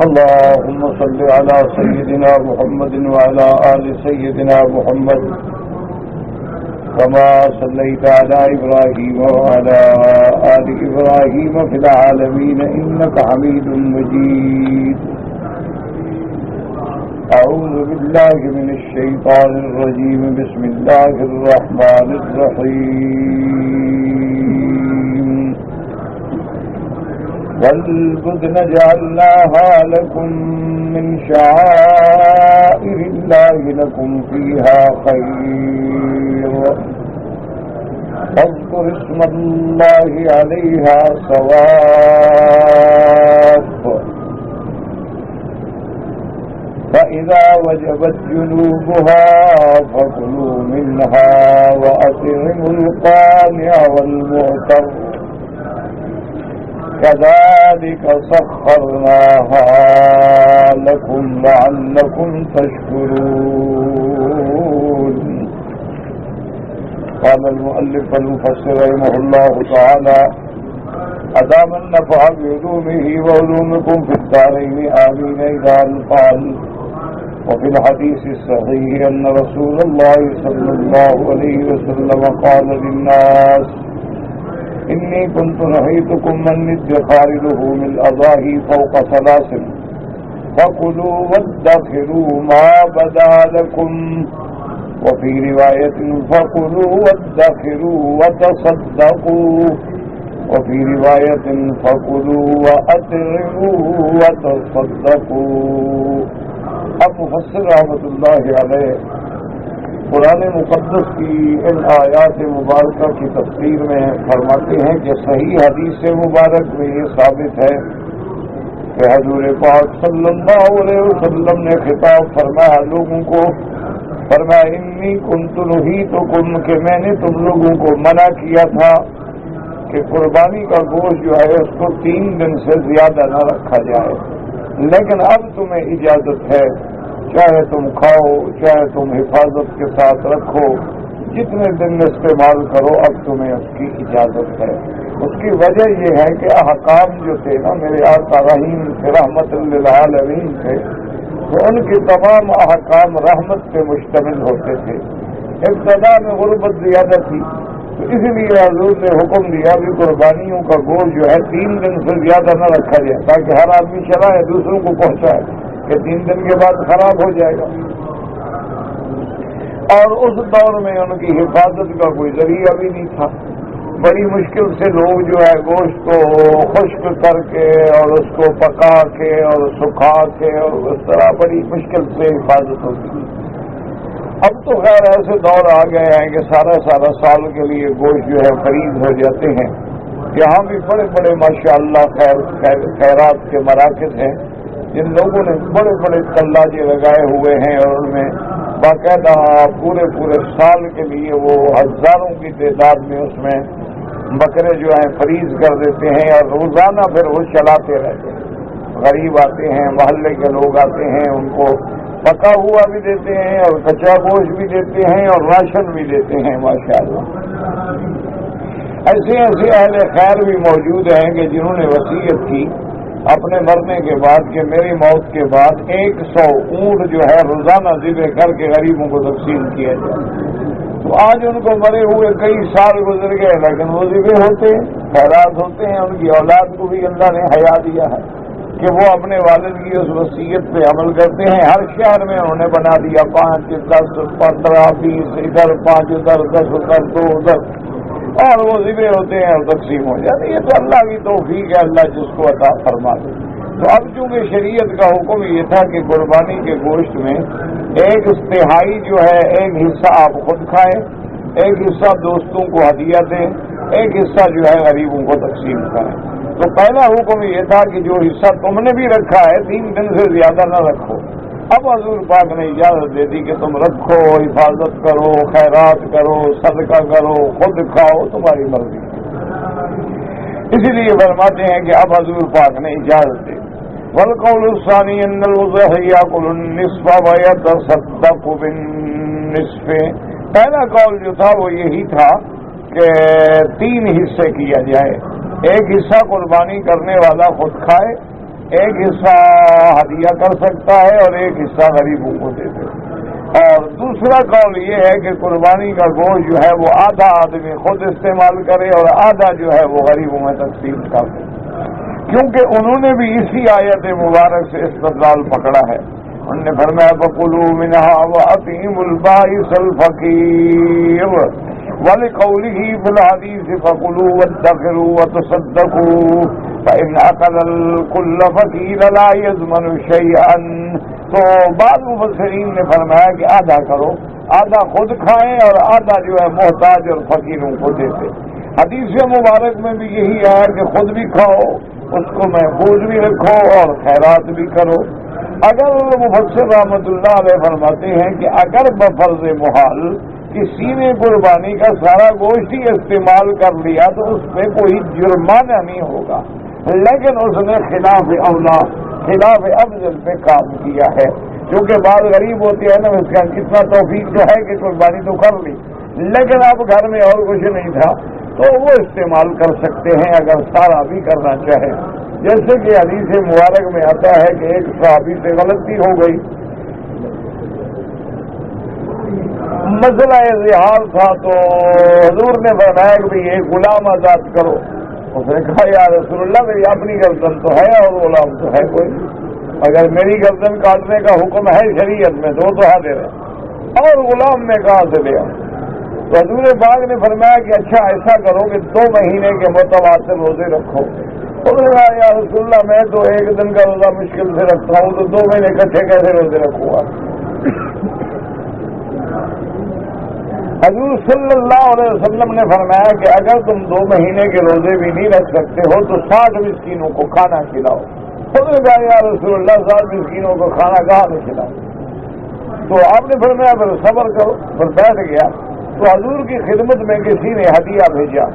اللهم صل على سيدنا محمد وعلى آل سيدنا محمد كما صليت على إبراهيم وعلى آل إبراهيم في العالمين إنك حميد مجيد. أعوذ بالله من الشيطان الرجيم. بسم الله الرحمن الرحيم. والبدن جعلناها لكم من شعائر الله لكم فيها خير فاذكر اسم الله عليها صواف فإذا وجبت جنوبها فكلوا منها وأطعموا القانع والمعتر كذلك سخرناها لكم لعلكم تشكرون. قال المؤلف المفسر رحمه الله تعالى: أدام النفع بعلومه وعلومكم في الدارين آمين. إذا قال وفي الحديث الصحيح أن رسول الله صلى الله عليه وسلم قال للناس: إني كنت نهيتكم من ادخار لحوم الأضاحي فوق ثلاث فكلوا وادخروا ما بدا لكم، وفي رواية فكلوا وادخروا وتصدقوا، وفي رواية فكلوا وأطعموا وتصدقوا. اب مفسر رحمۃ اللہ علیہ قرآن مقدس کی ان آیات مبارکہ کی تفسیر میں فرماتے ہیں کہ صحیح حدیث مبارک میں یہ ثابت ہے کہ حضور پاک صلی اللہ علیہ وسلم نے خطاب فرمایا لوگوں کو، فرمایا انی کنت نہیتکم، کہ میں نے تم لوگوں کو منع کیا تھا کہ قربانی کا گوشت جو ہے اس کو 3 دن سے زیادہ نہ رکھا جائے، لیکن اب تمہیں اجازت ہے، چاہے تم کھاؤ چاہے تم حفاظت کے ساتھ رکھو، جتنے دن استعمال کرو، اب تمہیں اس کی اجازت ہے۔ اس کی وجہ یہ ہے کہ احکام جو تھے نا میرے آقا رحیم سے رحمت للعالمین تھے، تو ان کے تمام احکام رحمت پہ مشتمل ہوتے تھے۔ ابتدا میں غربت زیادہ تھی تو اس لیے حضور نے حکم دیا کہ قربانیوں کا گوشت جو ہے 3 دن سے زیادہ نہ رکھا جائے، تاکہ ہر آدمی چلائے دوسروں کو پہنچائے کہ 3 دن کے بعد خراب ہو جائے گا۔ اور اس دور میں ان کی حفاظت کا کوئی ذریعہ بھی نہیں تھا، بڑی مشکل سے لوگ جو ہے گوشت کو خشک کر کے اور اس کو پکا کے اور سکھا کے اور اس طرح بڑی مشکل سے حفاظت ہوتی تھی۔ اب تو خیر ایسے دور آ گئے ہیں کہ سارا سال کے لیے گوشت جو ہے خرید ہو جاتے ہیں۔ یہاں بھی بڑے بڑے ماشاءاللہ خیرات کے مراکز ہیں جن لوگوں نے بڑے بڑے کلاجے لگائے ہوئے ہیں اور ان میں باقاعدہ پورے سال کے لیے وہ ہزاروں کی تعداد میں اس میں بکرے جو ہیں فریز کر دیتے ہیں اور روزانہ پھر وہ چلاتے رہتے ہیں۔ غریب آتے ہیں، محلے کے لوگ آتے ہیں، ان کو پکا ہوا بھی دیتے ہیں اور کچا گوشت بھی دیتے ہیں اور راشن بھی دیتے ہیں ماشاءاللہ۔ ایسے اہل خیر بھی موجود ہیں کہ جنہوں نے وصیت کی اپنے مرنے کے بعد کہ میری موت کے بعد 100 اونٹ جو ہے روزانہ ذبح کر کے غریبوں کو تقسیم کیا جائے۔ تو آج ان کو مرے ہوئے کئی سال گزر گئے لیکن وہ ذبح ہوتے ہیں، خیرات ہوتے ہیں۔ ان کی اولاد کو بھی اللہ نے حیا دیا ہے کہ وہ اپنے والد کی اس وصیت پہ عمل کرتے ہیں۔ ہر شہر میں انہوں نے بنا دیا 5 10 15 20 ادھر 5 ادھر 10 ادھر 2 ادھر، اور وہ ذبح ہوتے ہیں اور تقسیم ہو جاتے ہیں۔ یہ تو اللہ کی توفیق ہے، اللہ جس کو عطا فرما دے۔ تو اب چونکہ شریعت کا حکم یہ تھا کہ قربانی کے گوشت میں 1/3 جو ہے ایک حصہ آپ خود کھائیں، ایک حصہ دوستوں کو ہدیہ دیں، ایک حصہ جو ہے غریبوں کو تقسیم کریں۔ تو پہلا حکم یہ تھا کہ جو حصہ تم نے بھی رکھا ہے 3 دن سے زیادہ نہ رکھو۔ اب حضور پاک نے اجازت دے دی کہ تم رکھو، حفاظت کرو، خیرات کرو، صدقہ کرو، خود کھاؤ، تمہاری مرضی۔ اسی لیے فرماتے ہیں کہ اب حضور پاک نے اجازت دے۔ والقول الثانی ان الوضحی یاکل النصف ویتصدق بالنصف، پہلا قول جو تھا وہ یہی تھا کہ 3 حصے کیا جائے، ایک حصہ قربانی کرنے والا خود کھائے، ایک حصہ ہدیہ کر سکتا ہے اور ایک حصہ غریبوں کو دے دے. اور دوسرا قول یہ ہے کہ قربانی کا گوشت جو ہے وہ آدھا آدمی خود استعمال کرے اور آدھا جو ہے وہ غریبوں میں تقسیم کر دے، کیونکہ انہوں نے بھی اسی آیت مبارک سے استدلال پکڑا ہے. انہوں نے فرمایا فَكُلُوا مِنْهَا وَأَطْعِمُوا الْبَائِسَ الْفَقِيرَ وَلِقَوْلِهِ فِي الْحَدِيثِ فَكُلُوا وَادَّخِرُوا وَتَصَدَّقُوا فَإِنْ أَكَلَ الْكُلَّ فَقِيرٌ لَا يَضْمَنُ شَيْئًا. تو بعض مفسرین نے فرمایا کہ آدھا کرو، آدھا خود کھائیں اور آدھا جو ہے محتاج اور فقیروں کو دیتے. حدیث مبارک میں بھی یہی ہے کہ خود بھی کھاؤ، اس کو محفوظ بھی رکھو اور خیرات بھی کرو. اگر مفسر رحمۃ اللہ علیہ فرماتے ہیں کہ اگر بفرض محال کسی نے قربانی کا سارا گوشت ہی استعمال کر لیا تو اس پہ کوئی جرمانہ نہیں ہوگا، لیکن اس نے خلاف اولا، خلاف افضل پہ کام کیا ہے. کیونکہ بعض غریب ہوتے ہیں نا، اس کا کتنا توفیق جو ہے کہ قربانی تو کر لی لیکن اب گھر میں اور کچھ نہیں تھا تو وہ استعمال کر سکتے ہیں اگر سارا بھی کرنا چاہے. جیسے کہ حدیث مبارک میں آتا ہے کہ ایک صحابی سے غلطی ہو گئی، مسئلہ اظہار تھا، تو حضور نے فرمایا کہ ایک غلام آزاد کرو. اس نے کہا یا رسول اللہ میری اپنی گردن تو ہے اور غلام تو ہے کوئی، اگر میری گردن کاٹنے کا حکم ہے شریعت میں تو حاضر ہے اور غلام میں کہاں سے لیا. تو حضور پاک نے فرمایا کہ اچھا ایسا کرو کہ 2 مہینے کے متواتر روزے رکھو. انہوں نے کہا یا رسول اللہ میں تو ایک دن کا روزہ مشکل سے رکھتا ہوں تو 2 مہینے اکٹھے کیسے روزے رکھوں گا. حضور صلی اللہ علیہ وسلم نے فرمایا کہ اگر تم 2 مہینے کے روزے بھی نہیں رکھ سکتے ہو تو 60 مسکینوں کو کھانا کھلاؤ. انہوں نے کہا یا رسول اللہ 60 مسکینوں کو کھانا کہاں سے کھلاؤ. تو آپ نے فرمایا پھر صبر کرو. پھر بیٹھ گیا تو حضور کی خدمت میں کسی نے ہدیہ بھیجا.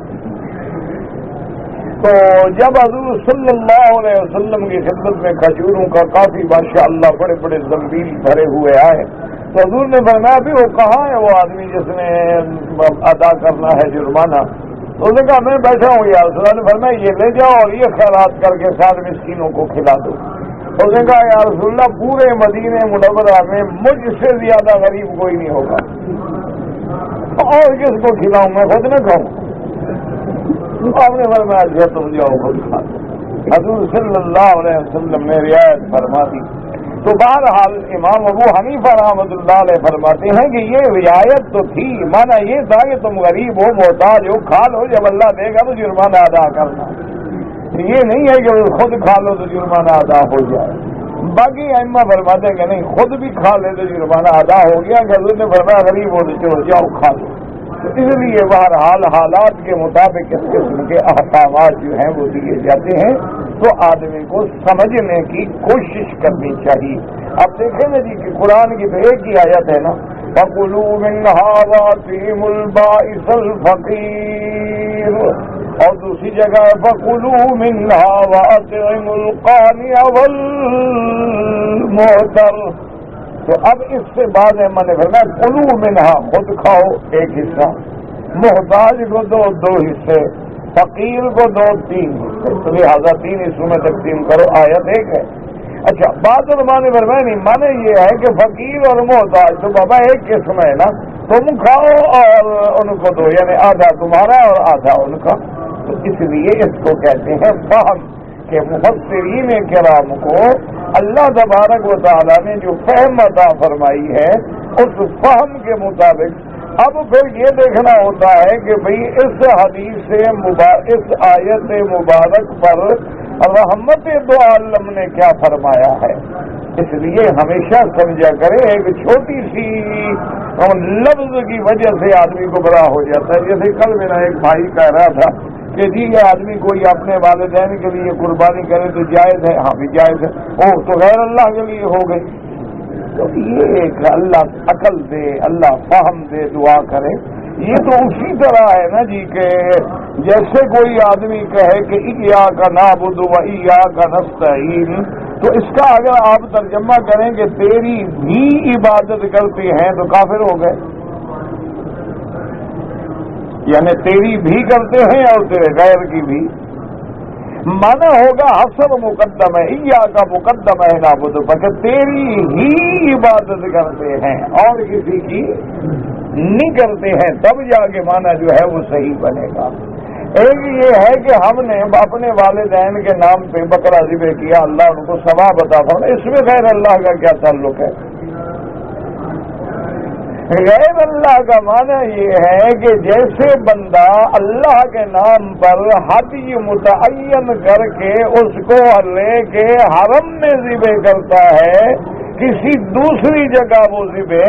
تو جب حضور صلی اللہ علیہ وسلم کی خدمت میں کھجوروں کا کافی ماشاءاللہ بڑے بڑے زنبیل بھرے ہوئے آئے تو حضور نے فرمایا بھی وہ کہاں ہے وہ آدمی جس نے ادا کرنا ہے جرمانہ. تو اس نے کہا میں بیٹھا ہوں یا رسول اللہ نے فرمایا یہ لے جاؤ اور یہ خیرات کر کے 60 مسکینوں کو کھلا دو. اس نے کہا یا رسول اللہ پورے مدینہ منورہ میں مجھ سے زیادہ غریب کوئی نہیں ہوگا اور کس کو کھلاؤں، میں خود نہ کھاؤں. آپ نے فرمایا اچھا تم جاؤ خود کھا. حضور صلی اللہ علیہ وسلم نے رعایت فرما دی. تو بہرحال امام ابو حنیفہ رحمۃ اللہ علیہ فرماتے ہیں کہ یہ رعایت تو تھی، مانا یہ تھا کہ تم غریب ہو محتاج ہو کھا لو، جب اللہ دے گا تو جرمانہ ادا کرنا. یہ نہیں ہے کہ خود کھا لو تو جرمانہ ادا ہو جائے. باقی ائمہ فرماتے ہیں کہ نہیں خود بھی کھا لے تو جرمانہ ادا ہو گیا. حضور نے فرمایا غریب ہو تو چلو جاؤ کھا لو. تو اس لیے بہرحال حالات کے مطابق اس قسم کے احکامات جو ہیں وہ دیے جاتے ہیں تو آدمی کو سمجھنے کی کوشش کرنی چاہیے. اب دیکھیں نا جی کہ قرآن کی تو ایک ہی آیت ہے نا فَكُلُوا مِنْهَا وَأَطْعِمُوا الْبَائِسَ الْفَقِيرَ اور دوسری جگہ فَكُلُوا مِنْهَا وَأَطْعِمُوا الْقَانِعَ وَالْمُعْتَرَّ. تو اب اس سے بعد میں نے فرمایا کلو منہا خود کھاؤ ایک حصہ، محتاج کو دو 2 حصے، فقیر کو 2 3 حصے، تو لہٰذا 3 حصوں میں تقسیم کرو. آیت ایک ہے. اچھا بعض علماء نے فرمایا نہیں مانے یہ ہے کہ فقیر اور محتاج تو بابا ایک قسم ہے نا، تم کھاؤ اور ان کو دو، یعنی آدھا تمہارا اور آدھا ان کا. تو اس لیے اس کو کہتے ہیں فہم کہ مفسرین کرام کو اللہ تبارک و تعالیٰ نے جو فہم عطا فرمائی ہے اس فہم کے مطابق اب پھر یہ دیکھنا ہوتا ہے کہ بھئی اس حدیث اس آیت مبارک پر رحمت دو عالم نے کیا فرمایا ہے. اس لیے ہمیشہ سمجھا کرے ایک چھوٹی سی لفظ کی وجہ سے آدمی کو بڑا ہو جاتا ہے. جیسے کل میرا ایک بھائی کہہ رہا تھا کہ جی یہ آدمی کوئی اپنے والدین کے لیے قربانی کرے تو جائز ہے. ہاں بھی جائز ہے. تو غیر اللہ کے لیے ہو گئی. تو یہ ایک اللہ عقل دے، اللہ فہم دے، دعا کرے. یہ تو اسی طرح ہے نا جی کہ جیسے کوئی آدمی کہے کہ ایاک نعبد و ایاک نستعین، تو اس کا اگر آپ ترجمہ کریں کہ تیری بھی عبادت کرتے ہیں تو کافر ہو گئے. یعنی تیری بھی کرتے ہیں اور تیرے غیر کی بھی. مانا ہوگا حسر مقدم ہے، یا کا مقدم ہے نعبد، بلکہ تیری ہی عبادت کرتے ہیں اور کسی کی نہیں کرتے ہیں، تب جا کے مانا جو ہے وہ صحیح بنے گا۔ ایک یہ ہے کہ ہم نے اپنے والدین کے نام پہ بکرا ذبح کیا، اللہ ان کو ثواب عطا فرمائے، اس میں غیر اللہ کا کیا تعلق ہے؟ غیر اللہ کا معنی یہ ہے کہ جیسے بندہ اللہ کے نام پر ہدی متعین کر کے اس کو لے کے حرم میں ذبح کرتا ہے، کسی دوسری جگہ وہ ذبح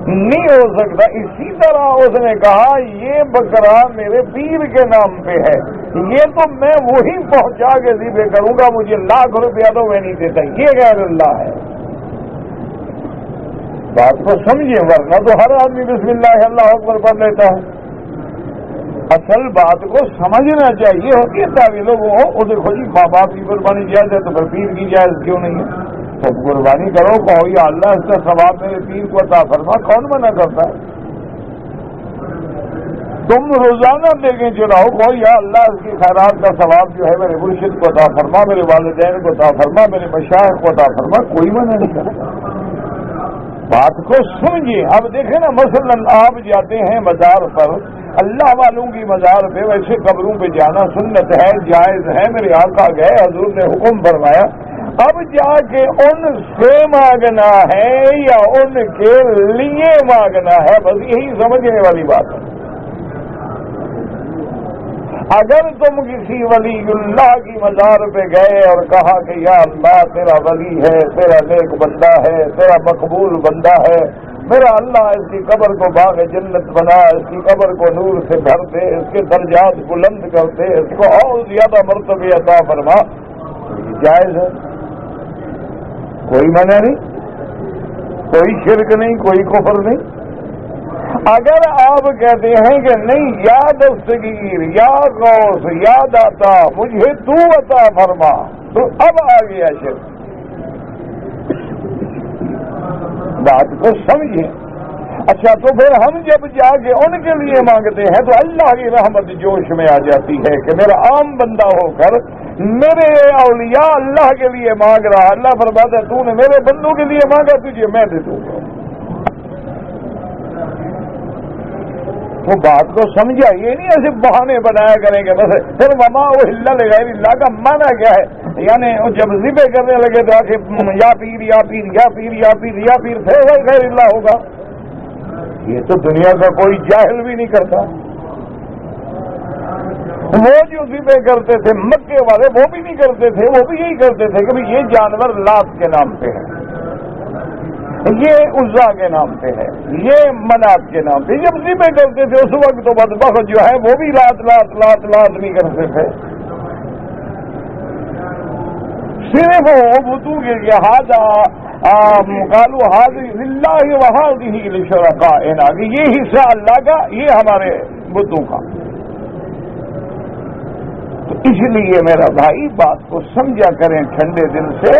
نہیں ہو سکتا۔ اسی طرح اس نے کہا یہ بکرا میرے پیر کے نام پہ ہے، یہ تو میں وہی پہنچا کے ذبح کروں گا، مجھے لاکھ روپیہ تو میں نہیں دیتا، یہ غیر اللہ ہے۔ بات کو سمجھیں، ورنہ تو ہر آدمی بسم اللہ اللہ اکبر پڑھ لیتا ہے۔ اصل بات کو سمجھنا چاہیے، ہوتی ہے تعویل لوگوں کو دیکھو جی ماں باپ کی قربانی جائز ہے تو پھر پیر کی جائز کیوں نہیں ہے؟ تو قربانی کرو، کہو یا اللہ اس کا ثواب میرے پیر کو عطا فرما، کون منع کرتا ہے؟ تم روزانہ دیکھیں چلاؤ، کہو یا اللہ اس کی خیرات کا ثواب جو ہے میرے مرشد کو عطا فرما، میرے والدین کو عطا فرما، میرے مشائخ کو عطا فرما، کوئی منع نہیں کرتا۔ بات کو سمجھیے۔ اب دیکھیں نا، مثلا آپ جاتے ہیں مزار پر، اللہ والوں کی مزار پہ، ویسے قبروں پہ جانا سنت ہے، جائز ہے، میرے آقا گئے، حضور نے حکم فرمایا۔ اب جا کے ان سے مانگنا ہے یا ان کے لیے مانگنا ہے، بس یہی سمجھنے والی بات ہے۔ اگر تم کسی ولی اللہ کی مزار پہ گئے اور کہا کہ یا اللہ تیرا ولی ہے، تیرا نیک بندہ ہے، تیرا مقبول بندہ ہے، میرا اللہ اس کی قبر کو باغ جنت بنا، اس کی قبر کو نور سے بھر دے، اس کے درجات بلند کر دے، اس کو اور زیادہ مرتبے عطا فرما، یہ جائز ہے، کوئی منع نہیں، کوئی شرک نہیں، کوئی کفر نہیں۔ اگر آپ کہتے ہیں کہ نہیں یا دستگیر یا غوث یا داتا مجھے تو عطا فرما، تو اب آ گیا شرک۔ بات کو سمجھیں۔ اچھا تو پھر ہم جب جا کے ان کے لیے مانگتے ہیں تو اللہ کی رحمت جوش میں آ جاتی ہے کہ میرا عام بندہ ہو کر میرے اولیاء اللہ کے لیے مانگ رہا، اللہ فرماتا ہے تو نے میرے بندوں کے لیے مانگا، تجھے میں دے دوں گا۔ وہ بات کو سمجھا، یہ نہیں ایسے بہانے بنایا کریں گے بس۔ پھر وما اہل لغیر اللہ کا معنی کیا ہے؟ یعنی جب ذبح کرنے لگے تو آخر یا پیر یا پیر یا پیر یا پیر یا پیر، پھر غیر اللہ ہوگا؟ یہ تو دنیا کا کوئی جاہل بھی نہیں کرتا۔ وہ جو ذبح کرتے تھے مکے والے وہ بھی نہیں کرتے تھے، وہ بھی یہی کرتے تھے کہ یہ جانور لات کے نام پہ ہے، یہ عزا کے نام پہ ہے، یہ منات کے نام پہ۔ جب ذبح کرتے تھے اس وقت تو بدبخت جو ہے وہ بھی لات لات لات لات نہیں کرتے تھے، صرف وہ بتوں کے لہٰذا قالوا هذه لله وهذه لشركائنا، کہ یہ حصہ اللہ کا، یہ ہمارے بتوں کا۔ تو اس لیے میرا بھائی بات کو سمجھا کریں ٹھنڈے دل سے،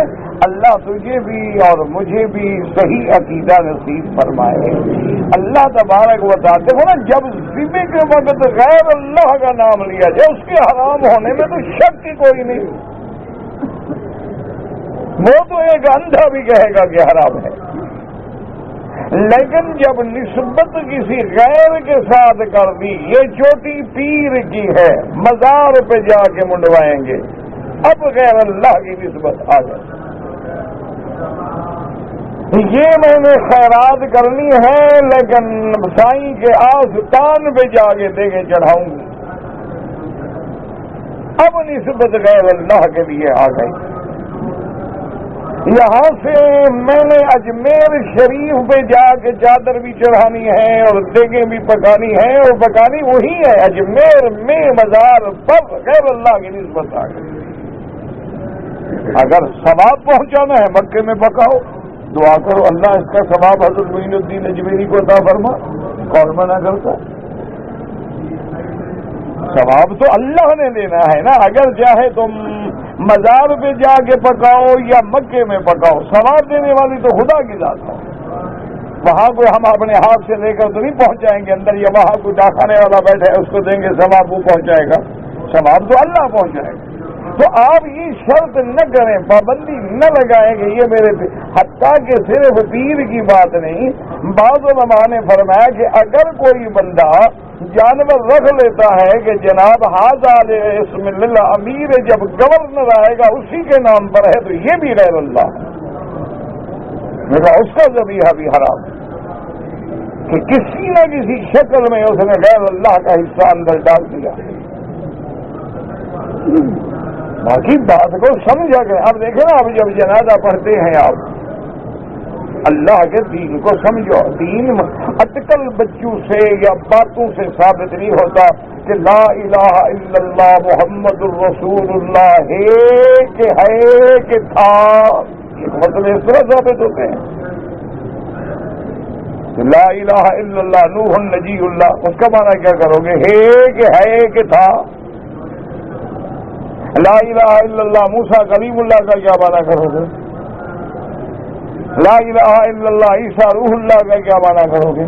اللہ تجھے بھی اور مجھے بھی صحیح عقیدہ نصیب فرمائے۔ اللہ تبارک و تعالیٰ دیکھو نا، جب ذبح کے وقت غیر اللہ کا نام لیا جائے اس کے حرام ہونے میں تو شک ہی کوئی نہیں، وہ تو ایک اندھا بھی کہے گا کہ حرام ہے، لیکن جب نسبت کسی غیر کے ساتھ کر دی، یہ چوٹی پیر کی ہے، مزار پہ جا کے منڈوائیں گے، اب غیر اللہ کی نسبت آ جائے، یہ میں نے خیرات کرنی ہے لیکن سائیں کے آستان پہ جا کے دے کے چڑھاؤں گی، اب نسبت غیر اللہ کے لیے آ گئی۔ یہاں سے میں نے اجمیر شریف پہ جا کے چادر بھی چڑھانی ہے اور دیگیں بھی پکانی ہے، اور پکانی وہی ہے اجمیر میں مزار پر، غیر اللہ کی نسبت آ گئی۔ اگر ثواب پہنچانا ہے مکے میں پکاؤ، دعا کرو اللہ اس کا ثواب حضرت معین الدین اجمیری کو عطا فرما، کون منع کرتا؟ ثواب تو اللہ نے دینا ہے نا، اگر چاہے تم مزار پہ جا کے پکاؤ یا مکے میں پکاؤ، ثواب دینے والی تو خدا کی ذات ہے، وہاں کوئی ہم اپنے ہاتھ سے لے کر تو نہیں پہنچائیں گے اندر، یا وہاں کوئی ڈاکانے والا بیٹھے اس کو دیں گے ثواب وہ پہنچائے گا، ثواب تو اللہ پہنچائے گا۔ تو آپ یہ شرط نہ کریں، پابندی نہ لگائیں کہ یہ میرے حتیٰ کہ صرف پیر کی بات نہیں، بعض علماء نے فرمایا کہ اگر کوئی بندہ جانور رکھ لیتا ہے کہ جناب ہاذا اسم اللہ امیر، جب گورنر آئے گا اسی کے نام پر ہے، تو یہ بھی غیر اللہ ہے، میرا اس کا ذبیحہ بھی حرام ہے کہ کسی نہ کسی شکل میں اس نے غیر اللہ کا حصہ اندر ڈال دیا۔ باقی بات کو سمجھا گیا۔ اب دیکھیں نا، اب جب جنازہ پڑھتے ہیں آپ اللہ کے دین کو سمجھو۔ دین اٹکل بچوں سے یا باتوں سے ثابت نہیں ہوتا کہ لا الہ الا اللہ محمد الرسول اللہ ہے کہ تھا، یہ مطلب اس طرح ثابت ہوتے ہیں کہ لا الہ الا اللہ نوح نجی اللہ، اس کا معنی کیا کرو گے؟ ہے کہ تھا۔ لا الہ الا اللہ موسیٰ کلیم اللہ کا کیا معنی کرو گے؟ لا الہ الا اللہ عیسیٰ روح اللہ کا کیا معنی کرو گے؟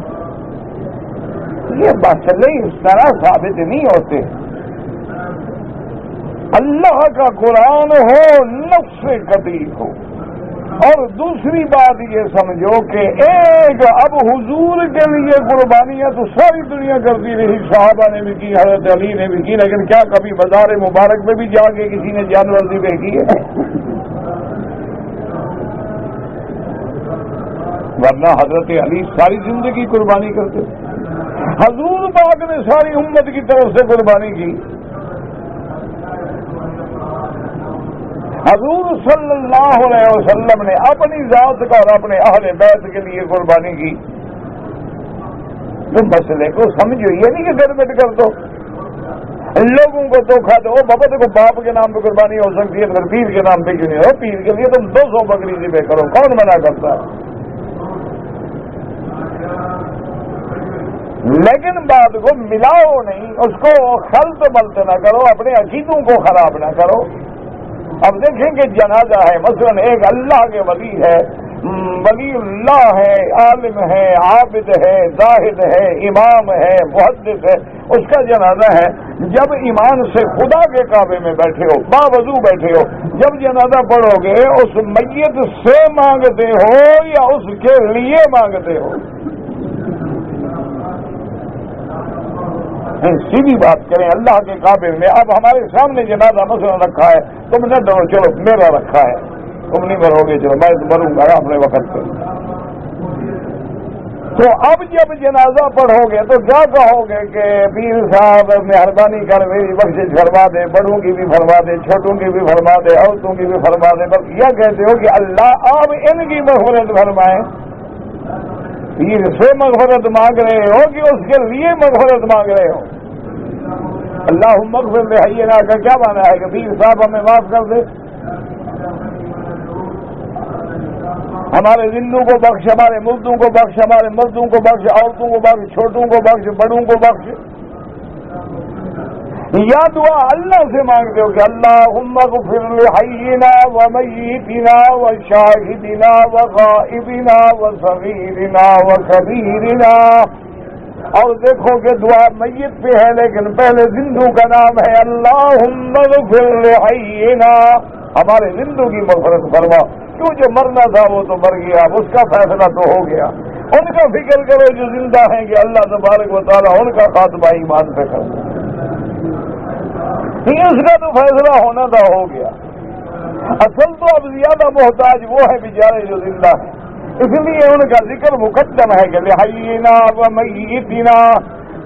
یہ مسئلے اس طرح ثابت نہیں ہوتے۔ اللہ کا قرآن ہو، نفس قطعی ہو، اور دوسری بات یہ سمجھو کہ ایک اب حضور کے لیے قربانیاں تو ساری دنیا کرتی رہی، صحابہ نے بھی کی، حضرت علی نے بھی کی، لیکن کیا کبھی بازار مبارک میں بھی جا کے کسی نے جانور ذبح کی ہے؟ ورنہ حضرت علی ساری زندگی قربانی کرتے، حضور پاک نے ساری امت کی طرف سے قربانی کی، حضور صلی اللہ علیہ وسلم نے اپنی ذات کا اور اپنے اہل بیت کے لیے قربانی کی۔ تو مسئلے کو سمجھو، یہ نہیں کہ گڑبڑ کر دو، لوگوں کو دھوکہ دو۔ بابا دیکھو باپ کے نام پہ قربانی ہو سکتی ہے، پھر پیر کے نام پہ کیوں نہیں ہو؟ پیر کے لیے تم 200 بکری ذبح کرو، کون منع کرتا ہے؟ لیکن بات کو ملاؤ نہیں، اس کو خلط ملط نہ کرو، اپنے عقیدوں کو خراب نہ کرو۔ اب دیکھیں کہ جنازہ ہے، مثلا ایک اللہ کے ولی ہے، ولی اللہ ہے، عالم ہے، عابد ہے، زاہد ہے، امام ہے، محدث ہے، اس کا جنازہ ہے۔ جب ایمان سے خدا کے کعبے میں بیٹھے ہو، باوضو بیٹھے ہو، جب جنازہ پڑھو گے اس میت سے مانگتے ہو یا اس کے لیے مانگتے ہو؟ سیدھی بات کریں اللہ کے کعبے میں۔ اب ہمارے سامنے جنازہ مثلا رکھا ہے، تم نہ ڈرو، چلو میرا رکھا ہے، تم نہیں مرو گے، چلو میں مروں گا اپنے وقت پہ۔ تو اب جب جنازہ پڑھو گے تو کیا کہو گے کہ پیر صاحب مہربانی کر میری بخشش فرما دے، بڑوں کی بھی فرما دے، چھوٹوں کی بھی فرما دے، عورتوں کی بھی فرما دے، بس یہ کہتے ہو کہ اللہ آپ ان کی مغفرت فرمائیں؟ پیر سے مغفرت مانگ رہے ہو کہ اس کے لیے مغفرت مانگ رہے ہو؟ اللہم اغفر لحینا کا کیا معنی ہے کہ پیر صاحب ہمیں معاف کر دے، ہمارے زندوں کو بخش، ہمارے مردوں کو بخش، ہمارے مردوں کو بخش، عورتوں کو بخش، چھوٹوں کو بخش، بڑوں کو بخش۔ یا دعا اللہ سے مانگتے ہو کہ اللہم اغفر لحینا ومیتنا وشاہدنا وغائبنا وصغیرنا وکبیرنا۔ اور دیکھو کہ دعا میت پہ ہے لیکن پہلے زندوں کا نام ہے، اللہم اغفر لحینا، ہمارے زندوں کی مغفرت فرما، کیوں جو مرنا تھا وہ تو مر گیا، اس کا فیصلہ تو ہو گیا، ان کا فکر کرو جو زندہ ہیں کہ اللہ تبارک و تعالیٰ ان کا خاتمہ ایمان پہ کر دے، اس کا تو فیصلہ ہونا تھا، ہو گیا۔ اصل تو اب زیادہ محتاج وہ ہے بیچارے جو زندہ ہیں، اس لیے ان کا ذکر مقدم ہے کہ لحینا ومیتنا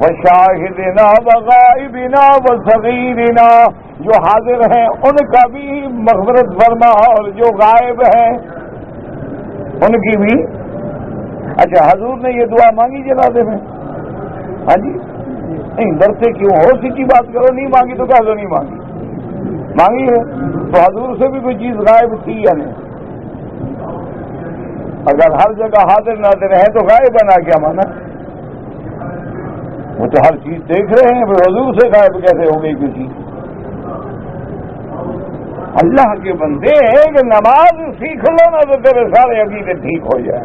وشاہدنا وغائبنا وصغیرنا، جو حاضر ہیں ان کا بھی مغفرت فرما اور جو غائب ہیں ان کی بھی۔ اچھا حضور نے یہ دعا مانگی جنازے میں؟ ہاں جی، نہیں ڈرتے کیوں ہو؟ سیدھی بات کرو، نہیں مانگی تو کہہ دو نہیں مانگی، مانگی ہے تو حضور سے بھی کوئی چیز غائب تھی یا نہیں؟ اگر ہر جگہ حاضر ناظر ہے تو غائب بنا کیا مانا؟ وہ تو ہر چیز دیکھ رہے ہیں، پھر حضور سے غائب کیسے ہو گئی کوئی چیز؟ اللہ کے بندے کہ نماز سیکھ لو نا تو تیرے سارے عقیدے ٹھیک ہو جائے،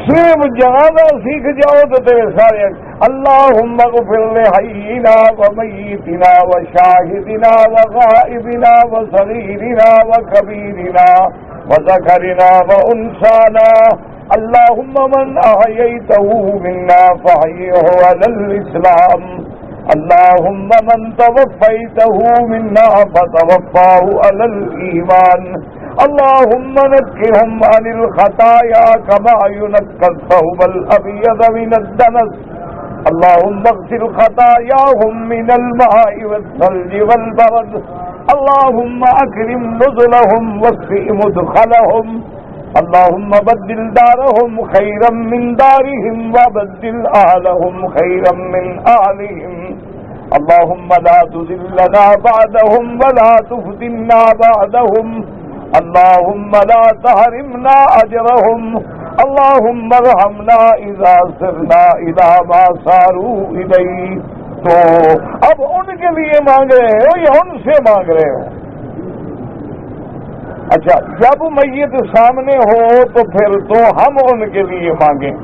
صرف جنازہ سیکھ جاؤ تو تیرے سارے اللہم اغفر لحینا ومیتنا وشاہدنا وغائبنا وصغیرنا وکبیرنا وذکرنا وانثانا اللہم من احییتہ منا فحیہ علی الاسلام اللہم من توفیتہ منا فتوفاہ علی الایمان اللهم نقهم عن الخطايا كما ينقى الثوب الأبيض من الدنس اللهم اغسل خطاياهم من الماء والثلج والبرد اللهم أكرم نزلهم واسع مدخلهم اللهم بدل دارهم خيرا من دارهم وبدل أهلهم خيرا من أهلهم اللهم لا تذلنا بعدهم ولا تفتنا بعدهم اللهم لا تحرمنا اجرهم اللهم ارحمنا اذا سرنا الى ما صاروا الیہ. تو اب ان کے لیے مانگ رہے ہو یا ان سے مانگ رہے ہو؟ اچھا، جب میت سامنے ہو تو پھر تو ہم ان کے لیے مانگیں،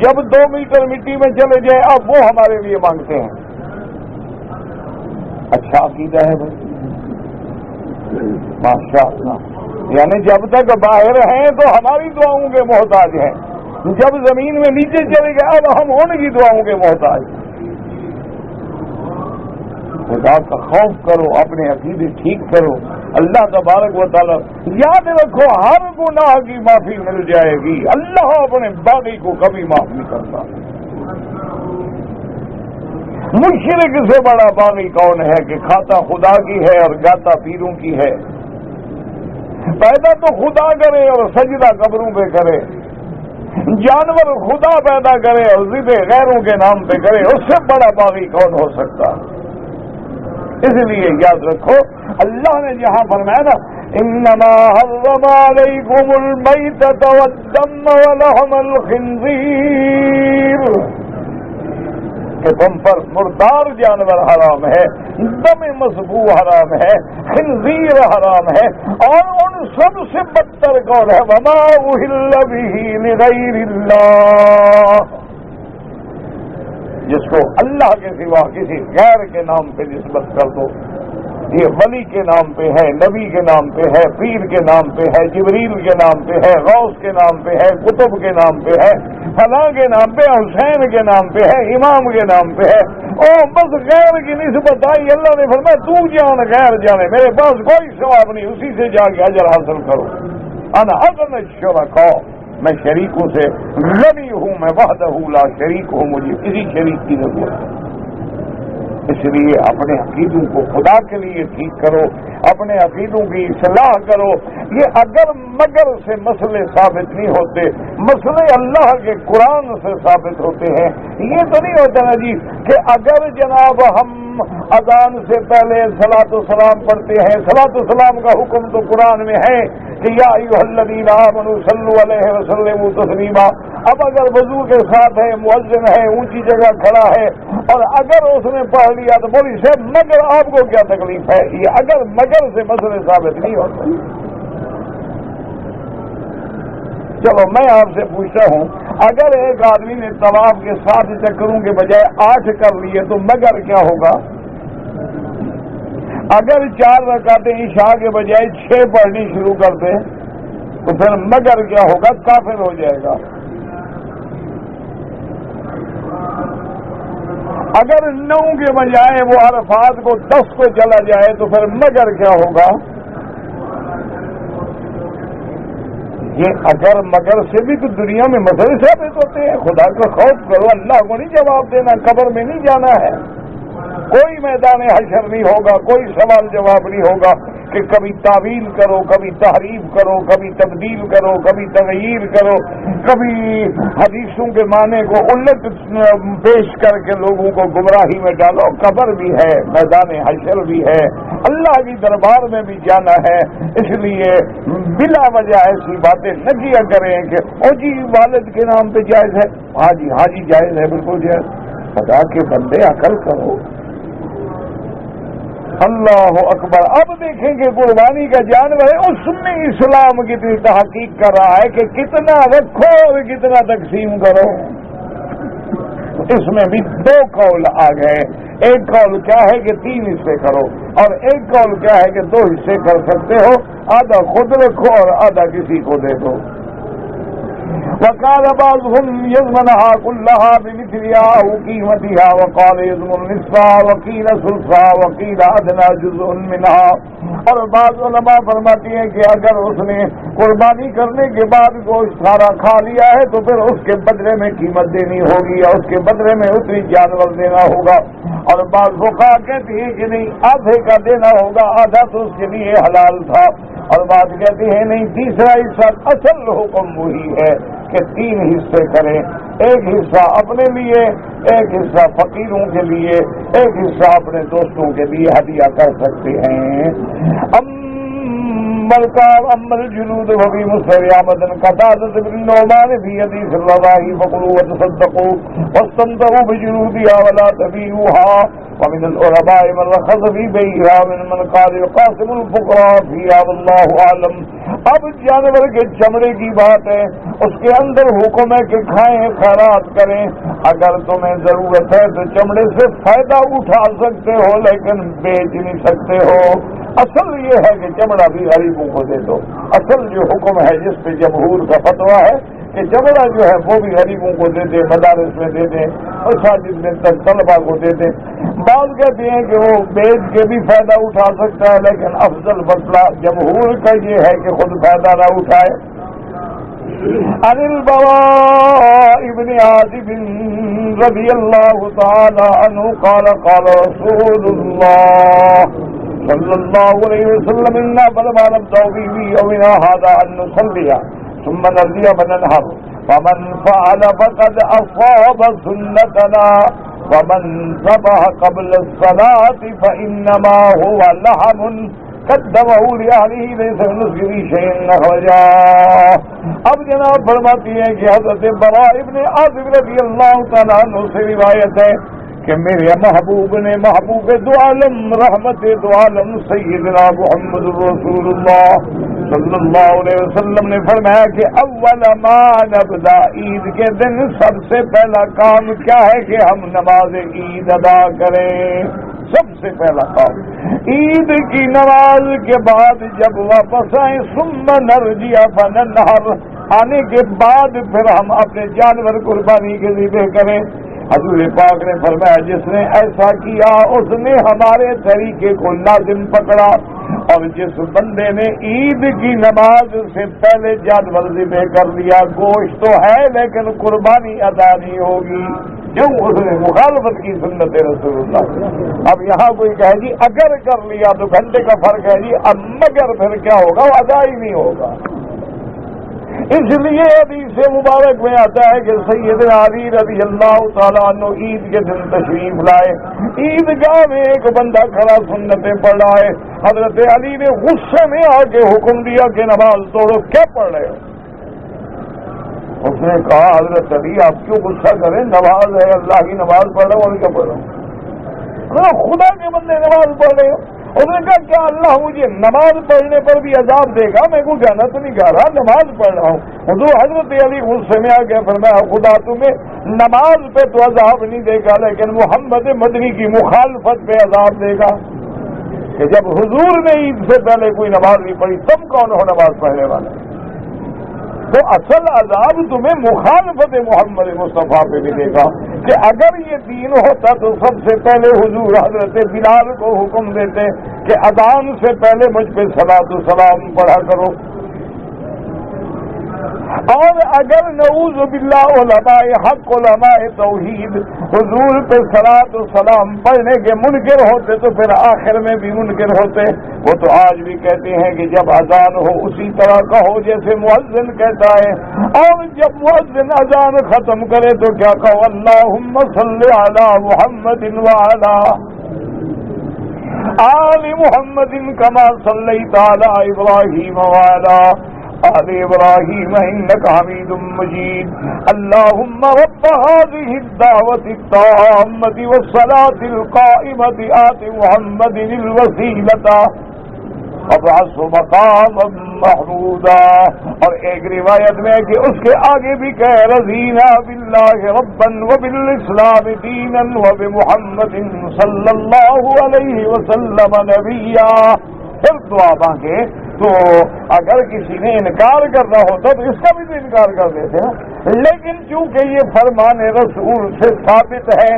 جب 2 میٹر مٹی میں چلے جائیں اب وہ ہمارے لیے مانگتے ہیں. اچھا عقیدہ ہے بھائی، ماشاء اللہ. یعنی جب تک باہر ہیں تو ہماری دعاؤں کے محتاج ہیں، جب زمین میں نیچے چلے گئے اب ہم ان کی دعاؤں کے محتاج ہیں. خدا کا خوف کرو، اپنے عقیدے ٹھیک کرو. اللہ تبارک و تعالیٰ یاد رکھو ہر گناہ کی معافی مل جائے گی. اللہ اپنے باغی کو کبھی معاف نہیں کرتا. مشرک سے بڑا باغی کون ہے کہ کھاتا خدا کی ہے اور گاتا پیروں کی ہے؟ پیدا تو خدا کرے اور سجدہ قبروں پہ کرے، جانور خدا پیدا کرے اور ذبح غیروں کے نام پہ کرے، اس سے بڑا باغی کون ہو سکتا؟ اس لیے یاد رکھو اللہ نے جہاں فرمایا نا انما حرم علیکم المیتۃ والدم ولحم الخنزیر، کہ تم پر مردار جانور حرام ہے، دم مسفوح حرام ہے، خنزیر حرام ہے، اور ان سب سے بدتر کون ہے؟ وما اہل بہ لغیر اللہ، جس کو اللہ کے سوا کسی غیر کے نام پہ نسبت کر دو. یہ ولی کے نام پہ ہے، نبی کے نام پہ ہے، پیر کے نام پہ ہے، جبریل کے نام پہ ہے، غوث کے نام پہ ہے، کتب کے نام پہ ہے، فلاں کے نام پہ، حسین کے نام پہ ہے، امام کے نام پہ ہے. او بس غیر کی نسبت آئی. اللہ نے فرمایا تو جان غیر جانے، میرے پاس کوئی ثواب نہیں، اسی سے جا کے اجر حاصل کرو. انا اغنی الشرکاء، میں شریکوں سے غنی ہوں، میں وحدہ لا شریک ہوں، مجھے کسی شریک کی ضرورت ہے. اس لیے اپنے عقیدوں کو خدا کے لیے ٹھیک کرو، اپنے عقیدوں کی اصلاح کرو. یہ اگر مگر سے مسئلے ثابت نہیں ہوتے، مسئلے اللہ کے قرآن سے ثابت ہوتے ہیں. یہ تو نہیں ہوتا نا جی کہ اگر جناب ہم اذان سے پہلے صلاۃ و سلام پڑھتے ہیں، صلاۃ و سلام کا حکم تو قرآن میں ہے کہ یا ایھا الذین آمنوا صلوا علیہ وسلموا تسلیما. اب اگر وضو کے ساتھ ہے، مؤذن ہے، اونچی جگہ کھڑا ہے اور اگر اس نے پڑھ لیا تو بولی سے مگر آپ کو کیا تکلیف ہے؟ یہ اگر مگر سے مسئلے ثابت نہیں ہوتے. چلو میں آپ سے پوچھتا ہوں، اگر ایک آدمی نے طواف کے 7 چکروں کے بجائے 8 کر لیے تو مگر کیا ہوگا؟ اگر 4 رکعتیں عشاء کے بجائے 6 پڑھنی شروع کر دے تو پھر مگر کیا ہوگا؟ کافر ہو جائے گا. اگر 9 کے بجائے وہ عرفات کو 10 کو چلا جائے تو پھر مگر کیا ہوگا؟ یہ اگر مگر سے بھی تو دنیا میں مسئلے ثابت ہوتے ہیں. خدا کا خوف کرو، اللہ کو نہیں جواب دینا، قبر میں نہیں جانا ہے، کوئی میدان حشر نہیں ہوگا، کوئی سوال جواب نہیں ہوگا کہ کبھی تعویل کرو، کبھی تحریف کرو، کبھی تبدیل کرو، کبھی تغیر کرو، کبھی حدیثوں کے معنی کو الٹ پیش کر کے لوگوں کو گمراہی میں ڈالو. قبر بھی ہے، میدان حشر بھی ہے، اللہ کی دربار میں بھی جانا ہے. اس لیے بلا وجہ ایسی باتیں نہ کیا کریں کہ او جی والد کے نام پہ جائز ہے. ہاں جی جائز ہے، بالکل جائز. خدا کے بندے عقل کرو. اللہ اکبر. اب دیکھیں کہ قربانی کا جانور ہے اس میں اسلام کتنی تحقیق کر رہا ہے کہ کتنا رکھو اور کتنا تقسیم کرو. اس میں بھی دو قول آ گئے. ایک قول کیا ہے کہ 3 حصے کرو اور ایک قول کیا ہے کہ 2 حصے کر سکتے ہو, آدھا خود رکھو اور آدھا کسی کو دے دو. وقال بعضهم يضمنها كلها بمثلها أو قيمتها وقال يضمن نصفها وقيل ثلثها وقيل أدنى جزء منها. اور بعض علماء فرماتی ہیں کہ اگر اس نے قربانی کرنے کے بعد گوشت سارا کھا لیا ہے تو پھر اس کے بدلے میں قیمت دینی ہوگی یا اس کے بدلے میں اتنی جانور دینا ہوگا. اور بعض فقہا کہتی ہیں کہ نہیں آدھے کا دینا ہوگا, آدھا تو اس کے لیے حلال تھا. اور بات کہتی ہے نہیں تیسرا حصہ اصل حکم وہی ہے کہ 3 حصے کریں. ایک حصہ اپنے لیے, ایک حصہ فقیروں کے لیے, ایک حصہ اپنے دوستوں کے لیے ہدیہ کر سکتے ہیں. أما الجلود ففي مسر عمدا قتادة بن النعمان في حديث الرضاع فكلوا وتصدقوا واستمتعوا بجلودها ولا تبيعوها. ومن العلماء من رخص في بيعها من قال يقاسم الفقراء فيها والله أعلم. اب جانور کے چمڑے کی بات ہے, اس کے اندر حکم ہے کہ کھائیں خیرات کریں. اگر تمہیں ضرورت ہے تو چمڑے سے فائدہ اٹھا سکتے ہو لیکن بیچ نہیں سکتے ہو. اصل یہ ہے کہ چمڑا بھی غریبوں کو دے دو. اصل جو حکم ہے جس پہ جمہور کا فتویٰ ہے کہ چمڑا جو ہے وہ بھی غریبوں کو دے دیں, مدارس میں دے دیں اور مساجد میں طلبا کو دے دیں. بعض کہتے ہیں کہ وہ بیچ کے بھی فائدہ اٹھا سکتا ہے لیکن افضل مسئلہ جمہور کا یہ ہے کہ خود فائدہ نہ اٹھائے. عن البراء بن عازب رضی اللہ تعالی عنہ قال قال رسول اللہ صلی اللہ علیہ وسلم إنا فلما نبدأ به يومنا هذا أن نصلي ثم نرجع فننهر فمن فعل فقد أصاب سنتنا ومن ذبح قبل الصلاة فإنما هو لحم قدمه لأهله ليس من نسكه شيء أخرجاه. اب جناب فرماتی ہیں کہ حضرت براء ابن عازب رضی اللہ تعالیٰ عنہ سے روایت ہے کہ میرے محبوب نے محبوب دو عالم رحمت دو عالم سیدنا محمد رسول اللہ صلی اللہ علیہ وسلم نے فرمایا کہ اول ما نبدا, عید کے دن سب سے پہلا کام کیا ہے کہ ہم نماز عید ادا کریں. سب سے پہلا کام عید کی نماز کے بعد جب واپس آئیں ثم نرجع فننحر, آنے کے بعد پھر ہم اپنے جانور قربانی کے ذبح کریں. حضور پاک نے فرمایا جس نے ایسا کیا اس نے ہمارے طریقے کو لازم پکڑا, اور جس بندے نے عید کی نماز سے پہلے جانور ذبح کر لیا گوشت تو ہے لیکن قربانی ادا نہیں ہوگی کیوں اس نے مخالفت کی سنت رسول اللہ. اب یہاں کوئی کہے جی اگر کر لیا تو گھنٹے کا فرق ہے جی, اب مگر پھر کیا ہوگا, وہ ادا ہی نہیں ہوگا. اس لیے حدیث مبارک میں آتا ہے کہ سیدنا علی رضی اللہ تعالیٰ عنہ عید کے دن تشریف لائے. عیدگاہ میں ایک بندہ کھڑا سنتیں پڑھ رہا ہے. حضرت علی نے غصے میں آ کے حکم دیا کہ نماز توڑو, کیا پڑھ رہے ہو؟ اس نے کہا حضرت علی آپ کیوں غصہ کریں, نماز ہے, اللہ کی نماز پڑھ رہا ہوں اور کیا پڑھ رہا ہوں, خدا کے بندے نماز پڑھ رہے ہو. اس نے کہا کیا اللہ مجھے نماز پڑھنے پر بھی عذاب دے گا؟ میں کوئی جانا تو نہیں کہہ رہا, نماز پڑھ رہا ہوں. حضور حضرت علی غصے میں آ گیا, فرمایا خدا تمہیں نماز پہ تو عذاب نہیں دے گا لیکن محمد مدنی کی مخالفت پہ عذاب دے گا. کہ جب حضور نے عید سے پہلے کوئی نماز نہیں پڑھی تم کون ہو نماز پڑھنے والے؟ تو اصل عذاب تمہیں مخالفت محمد مصطفیٰ پہ ملے گا. کہ اگر یہ دین ہوتا تو سب سے پہلے حضور حضرت بلال کو حکم دیتے کہ اذان سے پہلے مجھ پہ صلاۃ و سلام پڑھا کرو. اور اگر نعوذ باللہ علماء حق علماء توحید حضور پہ صلاۃ و سلام پڑھنے کے منکر ہوتے تو پھر آخر میں بھی منکر ہوتے. وہ تو آج بھی کہتے ہیں کہ جب اذان ہو اسی طرح کہو جیسے مؤذن کہتا ہے, اور جب مؤذن اذان ختم کرے تو کیا کہو اللہم صلی علی محمد وعلی آل محمد کما صلیت علی ابراہیم وعلی آل ابراہیم انک حمید مجید اللہم رب هذه الدعوة التامة والصلاة القائمة آت محمد الوسیلۃ وابعثه مقاما محمودا. اور ایک روایت میں کہ اس کے آگے بھی کہ رضینا باللہ ربا وبالاسلام دینا وبمحمد صلی اللہ علیہ وسلم نبیا. پھر دعا مانگے تو اگر کسی نے انکار کرنا ہوتا تو اس کا بھی تو انکار کر دیتے ہیں، لیکن چونکہ یہ فرمان رسول سے ثابت ہے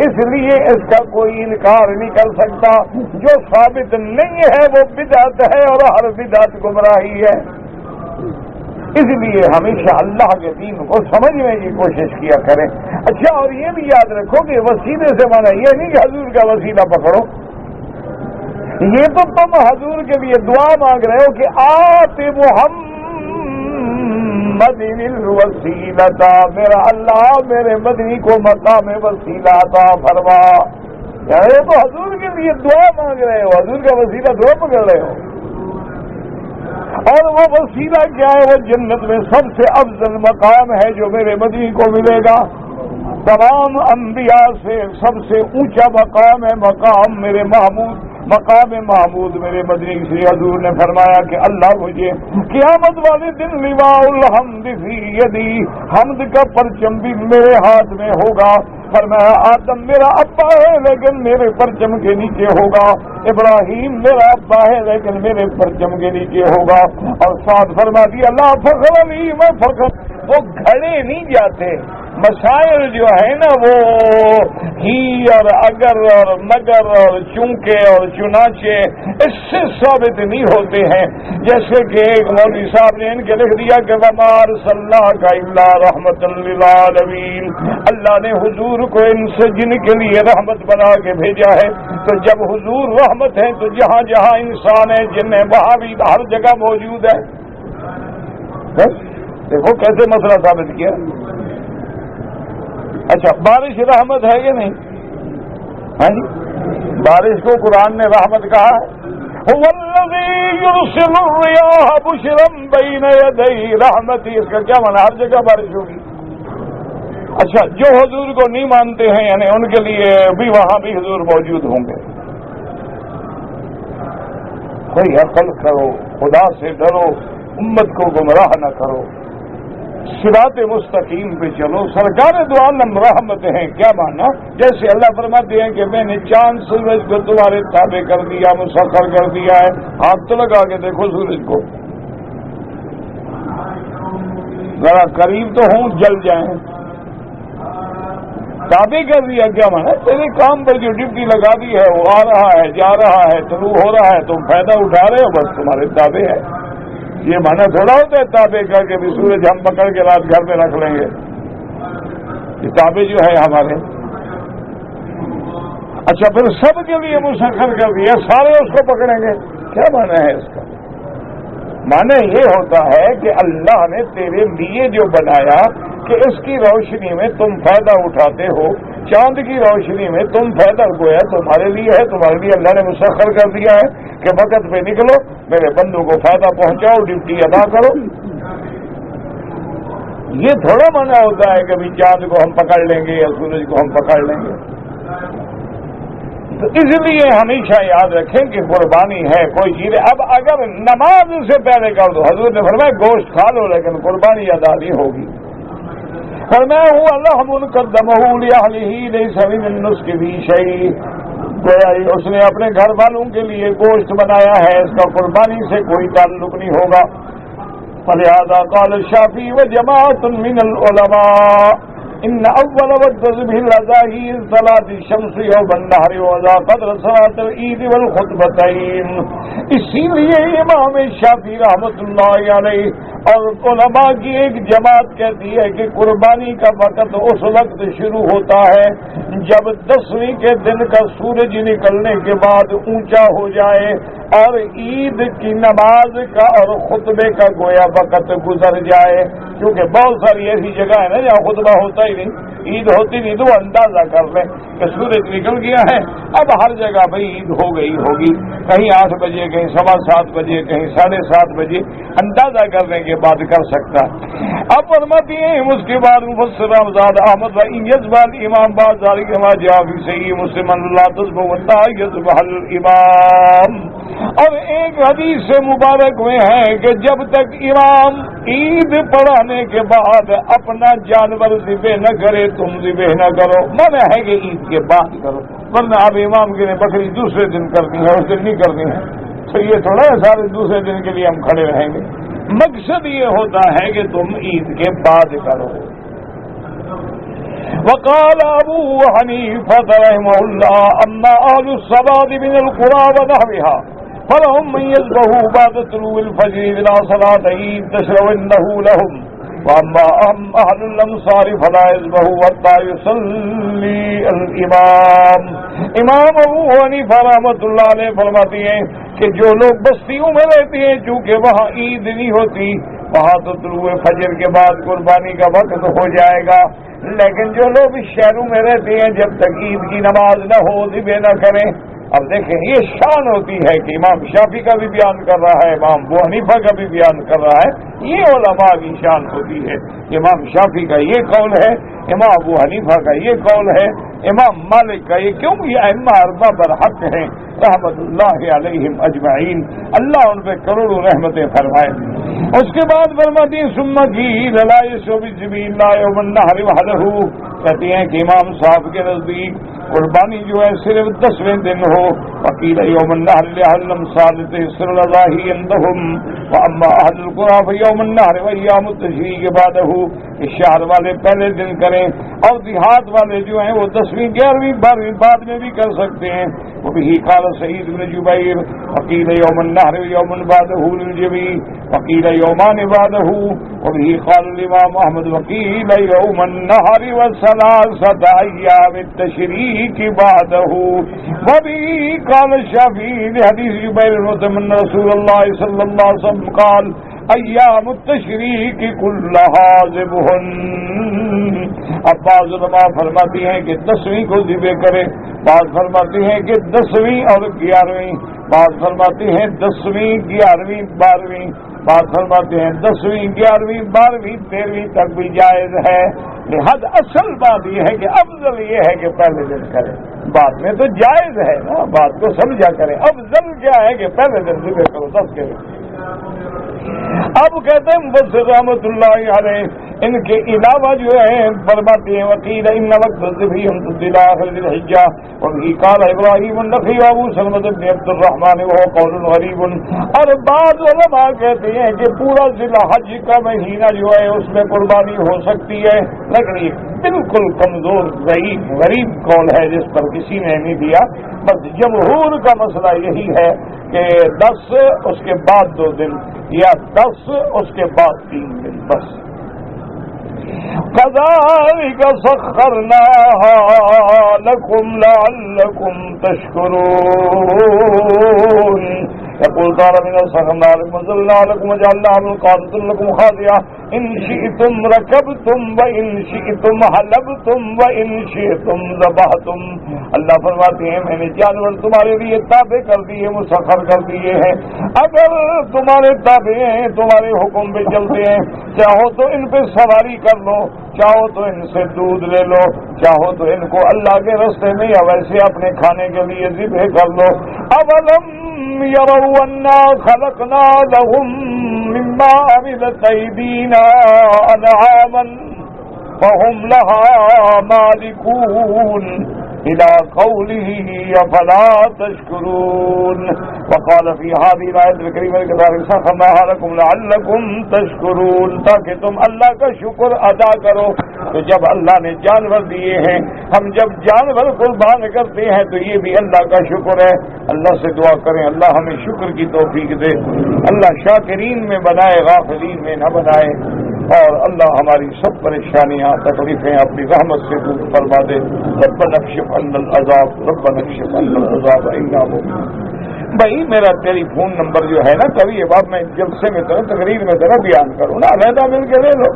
اس لیے اس کا کوئی انکار نہیں کر سکتا. جو ثابت نہیں ہے وہ بدعت ہے اور ہر بدعت گمراہی ہے. اس لیے ہمیشہ اللہ کے دین کو سمجھنے کی کوشش کیا کریں. اچھا، اور یہ بھی یاد رکھو کہ وسیلے سے مانا یہ نہیں کہ حضور کا وسیلہ پکڑو. یہ تو تم حضور کے لیے دعا مانگ رہے ہو کہ آت محمد الوسیلۃ، میرا اللہ میرے مدنی کو مقام وسیلہ عطا فرما. یہ تو حضور کے لیے دعا مانگ رہے ہو، حضور کا وسیلہ دعا پکڑ رہے ہو. اور وہ وسیلہ کیا ہے؟ وہ جنت میں سب سے افضل مقام ہے جو میرے مدنی کو ملے گا. تمام انبیاء سے سب سے اونچا مقام ہے مقام میرے محمود، مقام محمود میرے مدنی. سے حضور نے فرمایا کہ اللہ مجھے قیامت والے دن لواء الحمد فی یدی، حمد کا پرچم بھی میرے ہاتھ میں ہوگا. فرمایا آدم میرا ابا ہے لیکن میرے پرچم کے نیچے ہوگا، ابراہیم میرا ابا ہے لیکن میرے پرچم کے نیچے ہوگا. اور ساتھ فرما دیا لا فخر علی میں فخر. وہ گھڑے نہیں جاتے. مسائل جو ہے نا وہ ہی اور اگر اور مگر اور چونکہ اور چنانچہ اس سے ثابت نہیں ہوتے ہیں. جیسے کہ ایک مولوی صاحب نے ان کے لکھ دیا کہ وما ارسلناک الا رحمۃ للعالمین، اللہ نے حضور کو ان سے جن کے لیے رحمت بنا کے بھیجا ہے. تو جب حضور رحمت ہے تو جہاں جہاں انسان ہے جن ہے وہاں بھی ہر جگہ موجود ہے. دیکھو کیسے مسئلہ ثابت کیا. اچھا، بارش رحمت ہے کہ نہیں؟ ہاں جی، بارش کو قرآن نے رحمت کہا ہے. هو الذی یرسل الرياح بشرا بین یدی رحمتی. اس کا کیا معنی؟ ہر جگہ بارش ہوگی. اچھا، جو حضور کو نہیں مانتے ہیں یعنی ان کے لیے بھی وہاں بھی حضور موجود ہوں گے. کوئی عقل کرو، خدا سے ڈرو، امت کو گمراہ نہ کرو، صراط مستقیم پہ چلو. سرکار دو عالم رحمت ہیں. کیا مانا؟ جیسے اللہ فرماتے ہیں کہ میں نے چاند سورج کو تمہارے تابع کر دیا، مسخر کر دیا ہے. ہاتھ تو لگا کے دیکھو سورج کو، ذرا قریب تو ہوں جل جائیں. تابع کر دیا کیا مانا؟ تیرے کام پر جو ڈپٹی لگا دی ہے وہ آ رہا ہے، جا رہا ہے، طلوع ہو رہا ہے، تم فائدہ اٹھا رہے ہو، بس تمہارے تابع ہے. یہ مانا تھوڑا ہوتا ہے تابع کر کے بھی سورج ہم پکڑ کے رات گھر میں رکھ لیں گے. یہ تابع جو ہے ہمارے. اچھا، پھر سب کے لیے مسخر کر دیا، سارے اس کو پکڑیں گے. کیا مانا ہے اس کا؟ مانا یہ ہوتا ہے کہ اللہ نے تیرے لیے جو بنایا کہ اس کی روشنی میں تم فائدہ اٹھاتے ہو، چاند کی روشنی میں تم فائدہ گویا تمہارے لیے ہے، تمہارے لیے اللہ نے مسخر کر دیا ہے کہ وقت پہ نکلو، میرے بندوں کو فائدہ پہنچاؤ، ڈیوٹی ادا کرو. یہ تھوڑا مانا ہوتا ہے کہ چاند کو ہم پکڑ لیں گے یا سورج کو ہم پکڑ لیں گے. تو اس لیے ہمیشہ یاد رکھیں کہ قربانی ہے کوئی چیز. اب اگر نماز سے پہلے کر دو، حضور نے فرمایا گوشت کھا لو لیکن قربانی ادا نہیں ہوگی. فرمایا ہوا لحم قدمہ لأہلہ لیس من النسک فی شیء. گویا اس نے اپنے گھر والوں کے لیے گوشت بنایا ہے، اس کا قربانی سے کوئی تعلق نہیں ہوگا. فلہذا قال الشافعی وجماعۃ من العلماء ان اول وقت به العزائی صلاۃ الشمس یوم النحر وذا قدر صلاۃ العید والخطبتین. اسی لیے امام شافعی رحمۃ اللہ علیہ اور علماء کی ایک جماعت کہتی ہے کہ قربانی کا وقت اس وقت شروع ہوتا ہے جب 10ویں کے دن کا سورج نکلنے کے بعد اونچا ہو جائے اور عید کی نماز کا اور خطبے کا گویا وقت گزر جائے، کیونکہ بہت ساری ایسی جگہ ہے نا جہاں خطبہ ہوتا ہی نہیں، عید ہوتی نہیں، تو وہ اندازہ کر لیں کہ سورج نکل گیا ہے، اب ہر جگہ بھائی عید ہو گئی ہوگی، کہیں 8 بجے، کہیں 7:15 بجے، کہیں 7:30 بجے، اندازہ کرنے کے بعد کر سکتا۔ اب فرماتی ہیں اس کے بعد مفسر آزاد احمد یزبال امام بازاری کے بعد جافی صحیح مسلم اللہ تصبح اللہ یزبح الامام۔ اور ایک حدیث سے مبارک میں ہے کہ جب تک امام عید پڑھانے کے بعد اپنا جانور ذبح نہ کرے تم ذبح نہ کرو، منع ہے کہ عید کے بعد کرو، ورنہ اب امام کے لیے بکری دوسرے دن کرنی ہے، اس دن نہیں کرنی ہے، تو یہ تھوڑا ہے سارے دوسرے دن کے لیے ہم کھڑے رہیں گے، مقصد یہ ہوتا ہے کہ تم عید کے بعد کرو۔ وقال ابو حنیفہ رحمہ اللہ اما اہل الصواد من القرى ونحوها فلهم من يذبحوا بعد طلوع الفجر الى صلاة عيد تشرعنه لهم واما اهل الامصار فلا يذبحوا حتى يصلي الامام۔ امام ابو حنیفہ رحمۃ اللہ علیہ فرماتے ہیں کہ جو لوگ بستیوں میں رہتے ہیں چونکہ وہاں عید نہیں ہوتی، وہاں تو طلوع فجر کے بعد قربانی کا وقت ہو جائے گا، لیکن جو لوگ شہروں میں رہتے ہیں جب تک عید کی نماز نہ ہو ذبح نہ کریں۔ اب دیکھیں یہ شان ہوتی ہے کہ امام شافعی کا بھی بیان کر رہا ہے، امام ابو حنیفہ کا بھی بیان کر رہا ہے، یہ علماء کی شان ہوتی ہے۔ امام شافعی کا یہ قول ہے، امام ابو حنیفہ کا یہ قول ہے، امام مالک کا یہ، کیوں یہ ائمہ اربعہ برحق ہیں رحمت اللہ علیہم اجمعین، اللہ ان پہ کروڑوں رحمتیں فرمائے۔ اس کے بعد فرماتی ہیں ثم قیل لا یشرب الجبین لا یوم النحر وحدہ، کہتی ہیں کہ امام صاحب کے نزدیک قربانی جو ہے صرف 10ویں دن ہو، وقیل یوم النحر لأهل الامصار تيسر الاضاحی عندهم واما اهل القرى فيوم النحر وايام التشریق بعدہ، اس شہر والے پہلے دن کریں اور دیہات والے جو ہیں وہ 10ویں 11ویں 12ویں بعد میں بھی کر سکتے ہیں۔ وبه قال سعید بن جبیر وقیل یوم النحر یوم بعدہ للجميع وقیل یومان بعدہ، وبه قال الامام احمد وقیل یوم النحر وثلاثة ایام التشریق بعدہ، وبه قال الشافعی لحدیث جبیر المتمن رسول اللہ صلی اللہ علیہ وسلم قال ایام التشریق کلھا ذبح۔ اب بعض علماء فرماتی ہیں کہ 10ویں کو ذبح کرے، بعض فرماتی ہیں کہ 10ویں اور 11ویں، بعض فرماتی ہیں 10ویں 11ویں 12ویں، بعض فرماتے ہیں 10ویں 11ویں 12ویں 13ویں تک بھی جائز ہے۔ لہذا اصل بات یہ ہے کہ افضل یہ ہے کہ پہلے دن کریں، بعد میں تو جائز ہے نا، بات کو سمجھا کریں، افضل کیا ہے کہ پہلے دن ذبح کرو 10 کے۔ اب کہتے ہیں مفسر رحمۃ اللہ علیہ ان کے علاوہ جو ہے فرماتے ہیں وقیل ان وقت الذبح يمتد آخر الحجہ، وبه قال ابراہیم النخعی ابو سلمہ بن عبد الرحمن وهو قول غریب۔ اور بعض علماء کہتے ہیں کہ پورا ذی الحج کا مہینہ جو ہے اس میں قربانی ہو سکتی ہے، لیکن یہ بالکل کمزور غریب قول ہے جس پر کسی نے نہیں دیا۔ بس جمہور کا مسئلہ یہی ہے کہ 10 اس کے بعد 2 دن یا 10 اس کے بعد 3 دن بس۔ كذلك سخرناها لكم لعلكم تشكرون۔ يقول تعالى من سخرنا لكم وزلنا لكم وجعلنا من قادة لكم خاضعة إن شئتم ركبتم وإن شئتم حلبتم وإن شئتم ذبحتم۔ اللہ فرماتے ہیں میں نے جانور تمہارے لیے تابع کر دیے، مسخر کر دیے ہیں، اگر تمہارے تابع ہیں تمہارے حکم پہ چلتے ہیں، چاہو تو ان پہ سواری کر لو، چاہو تو ان سے دودھ لے لو، چاہو تو ان کو اللہ کے راستے میں یا ویسے اپنے کھانے کے لیے ذبح کر لو۔ اولم يروا انا خلقنا لهم مما عملت ايدينا انعاما فهم لها مالكون الى قوله افلا تشكرون۔ وقال في هذه الآية الكريمة كذلك سخرناها لكم لعلكم تشكرون، تاکہ تم اللہ کا شکر ادا کرو۔ تو جب اللہ نے جانور دیے ہیں، ہم جب جانور قربان کرتے ہیں تو یہ بھی اللہ کا شکر ہے۔ اللہ سے دعا کریں اللہ ہمیں شکر کی توفیق دے، اللہ شاکرین میں بنائے، غافلین میں نہ بنائے، اور اللہ ہماری سب پریشانیاں تکلیفیں اپنی رحمت سے دور فرما دے۔ ربنا اکشف عنا العذاب، ربنا اکشف عنا العذاب انا مؤمنون۔ بھائی میرا ٹیلی فون نمبر جو ہے نا کبھی یہ بات میں جلسے میں طرح تقریر میں طرح بیان کروں نا، علیحدہ مل کے لے لو.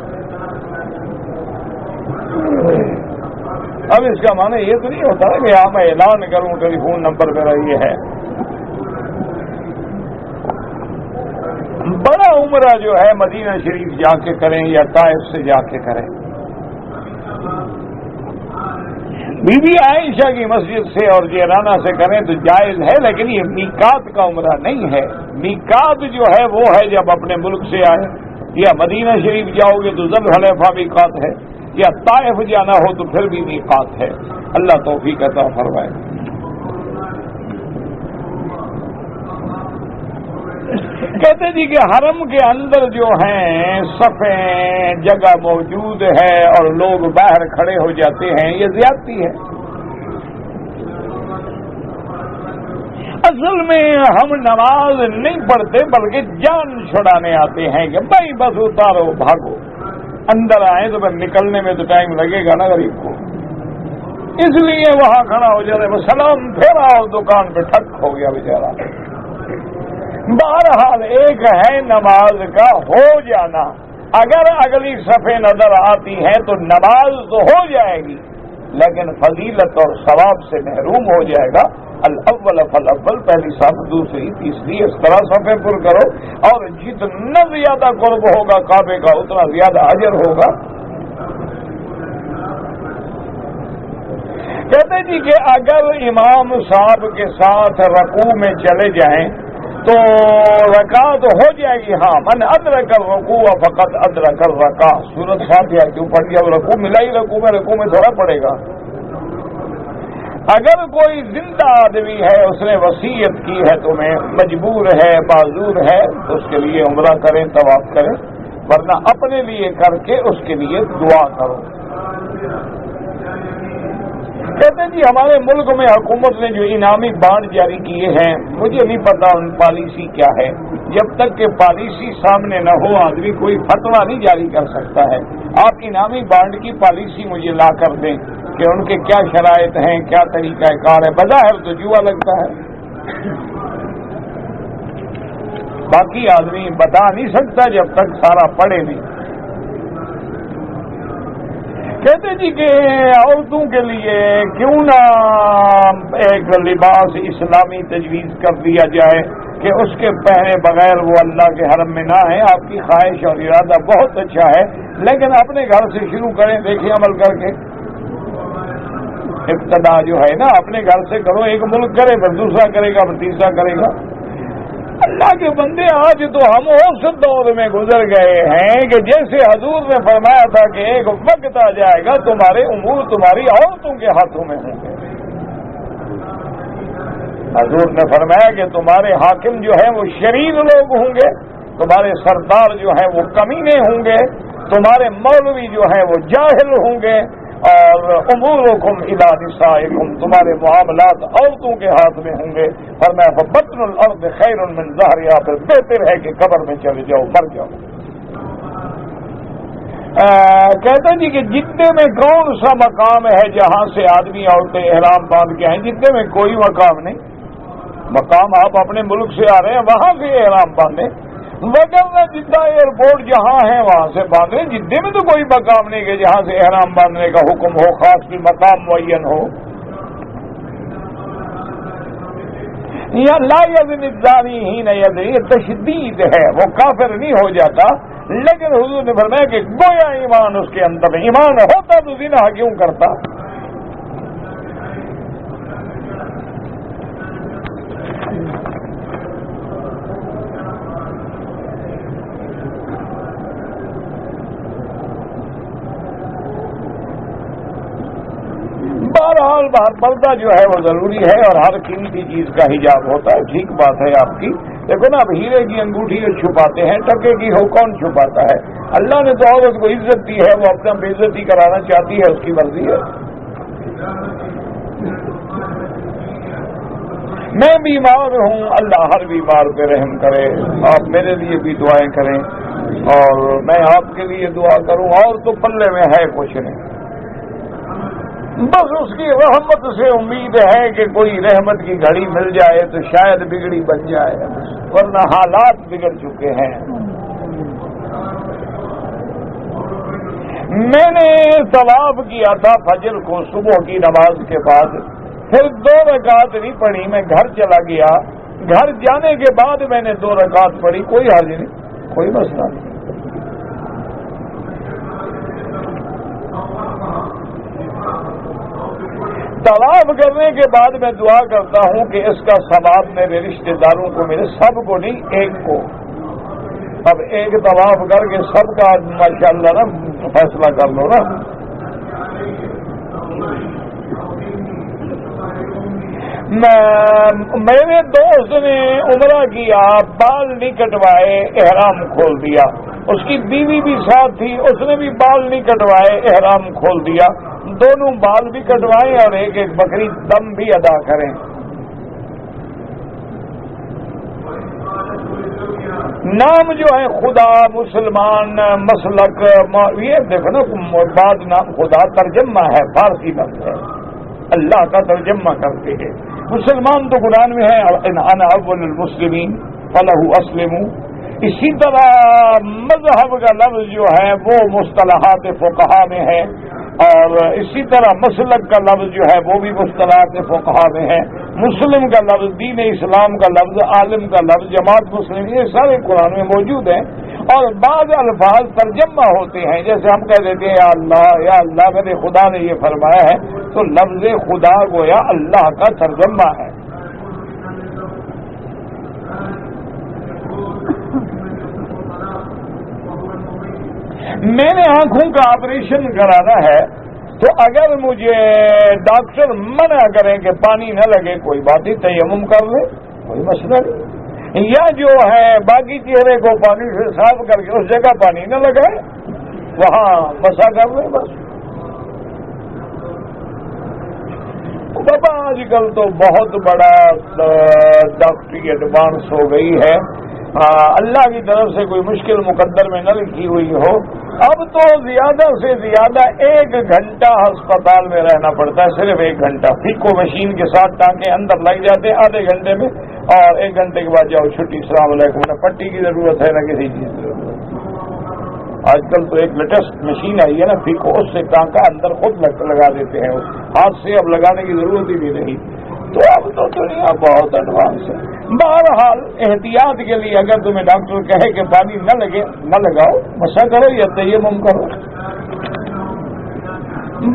اب اس کا معنی یہ تو نہیں ہوتا کہ ہاں میں اعلان کروں ٹیلی فون نمبر میرا یہ ہے. بڑا عمرہ جو ہے مدینہ شریف جا کے کریں یا طائف سے جا کے کریں. بی بی عائشہ کی مسجد سے اور جیرانہ سے کریں تو جائز ہے، لیکن یہ میقات کا عمرہ نہیں ہے. میقات جو ہے وہ ہے جب اپنے ملک سے آئے، یا مدینہ شریف جاؤ گے تو ذو الحلیفہ میقات ہے، یا طائف جانا ہو تو پھر بھی میقات ہے. اللہ توفیق عطا فرمائے. کہتے جی کہ حرم کے اندر جو ہیں صفیں جگہ موجود ہے اور لوگ باہر کھڑے ہو جاتے ہیں، یہ زیادتی ہے. اصل میں ہم نماز نہیں پڑھتے بلکہ جان چھڑانے آتے ہیں کہ بھائی بس اتارو بھاگو. اندر آئے تو پھر نکلنے میں تو ٹائم لگے گا نا غریب کو، اس لیے وہاں کھڑا ہو جاتے ہیں. سلام پھر آؤ، دکان پہ ٹھک ہو گیا بیچارہ. بہرحال ایک ہے نماز کا ہو جانا. اگر اگلی صفیں نظر آتی ہیں تو نماز تو ہو جائے گی، لیکن فضیلت اور ثواب سے محروم ہو جائے گا. الاول فالاول، پہلی صف، دوسری، تیسری، اس طرح صفیں پر کرو، اور جتنا زیادہ قرب ہوگا کعبے کا اتنا زیادہ اجر ہوگا. کہتے جی کہ اگر امام صاحب کے ساتھ رکوع میں چلے جائیں تو رکعت ہو جائے گی. ہاں، من ادرک الرکوع فقط ادرک الرکعہ. سورۃ فاتحہ کیوں پڑھ گیا؟ رکوع ملا ہی رکوع میں تھوڑا پڑے گا. اگر کوئی زندہ آدمی ہے، اس نے وصیت کی ہے تمہیں، مجبور ہے، معذور ہے، تو اس کے لیے عمرہ کریں، طواف کریں، ورنہ اپنے لیے کر کے اس کے لیے دعا کرو. کہتے ہیں جی ہمارے ملک میں حکومت نے جو انعامی بانڈ جاری کیے ہیں، مجھے نہیں پتا ان پالیسی کیا ہے. جب تک کہ پالیسی سامنے نہ ہو آدمی کوئی فتویٰ نہیں جاری کر سکتا ہے. آپ انعامی بانڈ کی پالیسی مجھے لا کر دیں کہ ان کے کیا شرائط ہیں، کیا طریقہ کار ہے. بظاہر تو جوا لگتا ہے، باقی آدمی بتا نہیں سکتا جب تک سارا پڑھے نہیں. کہتے جی کہ عورتوں کے لیے کیوں نہ ایک لباس اسلامی تجویز کر دیا جائے کہ اس کے پہنے بغیر وہ اللہ کے حرم میں نہ آئے. آپ کی خواہش اور ارادہ بہت اچھا ہے، لیکن اپنے گھر سے شروع کریں، دیکھیں عمل کر کے. ابتدا جو ہے نا اپنے گھر سے کرو. ایک ملک کرے پھر دوسرا کرے گا، پھر تیسرا کرے گا. اللہ کے بندے، آج تو ہم اس دور میں گزر گئے ہیں کہ جیسے حضور نے فرمایا تھا کہ ایک وقت آ جائے گا تمہارے امور تمہاری عورتوں کے ہاتھوں میں ہوں گے. حضور نے فرمایا کہ تمہارے حاکم جو ہیں وہ شریر لوگ ہوں گے، تمہارے سردار جو ہیں وہ کمینے ہوں گے، تمہارے مولوی جو ہیں وہ جاہل ہوں گے، اور امورکم الی نسائکم، تمہارے معاملات عورتوں کے ہاتھ میں ہوں گے. فرمایا فبطن الارض خیر من ظہرها، پھر بہتر ہے کہ قبر میں چلے جاؤ، مر جاؤ. کہتے جی کہ جتنے میں کون سا مقام ہے جہاں سے آدمی عورتیں احرام باندھ کے آئیں؟ جتنے میں کوئی مقام نہیں. مقام آپ اپنے ملک سے آ رہے ہیں وہاں سے احرام باندھیں، وغیرہ جدہ ایئرپورٹ جہاں ہے وہاں سے باندھیں. جدے میں تو کوئی مقام نہیں کہ جہاں سے احرام باندھنے کا حکم ہو، خاص بھی مقام معین ہو. یا لا یزنی الزانی حین یزنی، یہ تشدید ہے، وہ کافر نہیں ہو جاتا. لیکن حضور نے فرمایا کہ گویا ایمان اس کے اندر ہے. ایمان ہوتا تو زنا کیوں کرتا؟ بہرحال باہر پردہ جو ہے وہ ضروری ہے، اور ہر قیمتی چیز کا حجاب ہوتا ہے. ٹھیک بات ہے آپ کی. دیکھو نا، اب ہیرے کی انگوٹھی چھپاتے ہیں، ٹکے کی ہو کون چھپاتا ہے؟ اللہ نے تو عورت کو عزت دی ہے، وہ اپنا بے عزتی کرانا چاہتی ہے، اس کی مرضی ہے. میں بیمار ہوں، اللہ ہر بیمار پہ رحم کرے. آپ میرے لیے بھی دعائیں کریں اور میں آپ کے لیے دعا کروں. اور تو پلے میں ہے کچھ نہیں. بس اس کی رحمت سے امید ہے کہ کوئی رحمت کی گھڑی مل جائے تو شاید بگڑی بن جائے، ورنہ حالات بگڑ چکے ہیں۔ میں نے طواف کیا تھا فجر کو صبح کی نماز کے بعد، پھر 2 رکعت نہیں پڑھی، میں گھر چلا گیا۔ گھر جانے کے بعد میں نے 2 رکعت پڑھی، کوئی حرج نہیں، کوئی مسئلہ نہیں۔ طواف کرنے کے بعد میں دعا کرتا ہوں کہ اس کا ثواب میرے رشتہ داروں کو ملے، سب کو نہیں، ایک کو۔ اب ایک طواف کر کے سب کا ماشاءاللہ نا فیصلہ کر لو نا۔ میرے دوست نے عمرہ کیا، بال نہیں کٹوائے، احرام کھول دیا۔ اس کی بیوی بھی ساتھ تھی، اس نے بھی بال نہیں کٹوائے، احرام کھول دیا۔ دونوں بال بھی کٹوائیں اور ایک ایک بکری دم بھی ادا کریں۔ نام جو ہے خدا، مسلمان، مسلک، یہ دیکھو نا، بعد نام خدا ترجمہ ہے، فارسی لفظ ہے، اللہ کا ترجمہ کرتے ہیں۔ مسلمان تو قرآن میں ہے، انا اول المسلمین فلہ اسلموا۔ اسی طرح مذہب کا لفظ جو ہے وہ مصطلحات فقہا میں ہے، اور اسی طرح مسلک کا لفظ جو ہے وہ بھی مصطلحات فقہا میں ہے۔ مسلم کا لفظ، دین اسلام کا لفظ، عالم کا لفظ، جماعت مسلم، یہ سارے قرآن میں موجود ہیں۔ اور بعض الفاظ ترجمہ ہوتے ہیں، جیسے ہم کہہ دیتے ہیں یا اللہ، یا اللہ میرے خدا نے یہ فرمایا ہے، تو لفظ خدا گویا اللہ کا ترجمہ ہے۔ میں نے آنکھوں کا آپریشن کرانا ہے، تو اگر مجھے ڈاکٹر منع کریں کہ پانی نہ لگے، کوئی بات نہیں، تیمم کر لے، کوئی مسئلہ نہیں، یا جو ہے باقی چہرے کو پانی سے صاف کر کے اس جگہ پانی نہ لگائے، وہاں مسا کر لے بس۔ بابا آج کل تو بہت بڑا ڈاکٹری ایڈوانس ہو گئی ہے، اللہ کی طرف سے کوئی مشکل مقدر میں نہ لکھی ہوئی ہو۔ اب تو زیادہ سے زیادہ 1 گھنٹہ ہسپتال میں رہنا پڑتا ہے، صرف 1 گھنٹہ، فیکو مشین کے ساتھ ٹانکے اندر لگ جاتے ہیں آدھے گھنٹے میں، اور 1 گھنٹے کے بعد جاؤ چھٹی، السلام علیکم، نہ پٹی کی ضرورت ہے نہ کسی چیز کی ضرورت ہے۔ آج کل تو ایک لیٹسٹ مشین آئی ہے نا فیکو، اس سے ٹانکا اندر خود لگا دیتے ہیں، ہاتھ سے اب لگانے کی ضرورت ہی نہیں۔ تو اب تو دنیا بہت ایڈوانس ہے۔ بہرحال احتیاط کے لیے اگر تمہیں ڈاکٹر کہے کہ پانی نہ لگے، نہ لگاؤ، مسا کرو یا تیمم کرو۔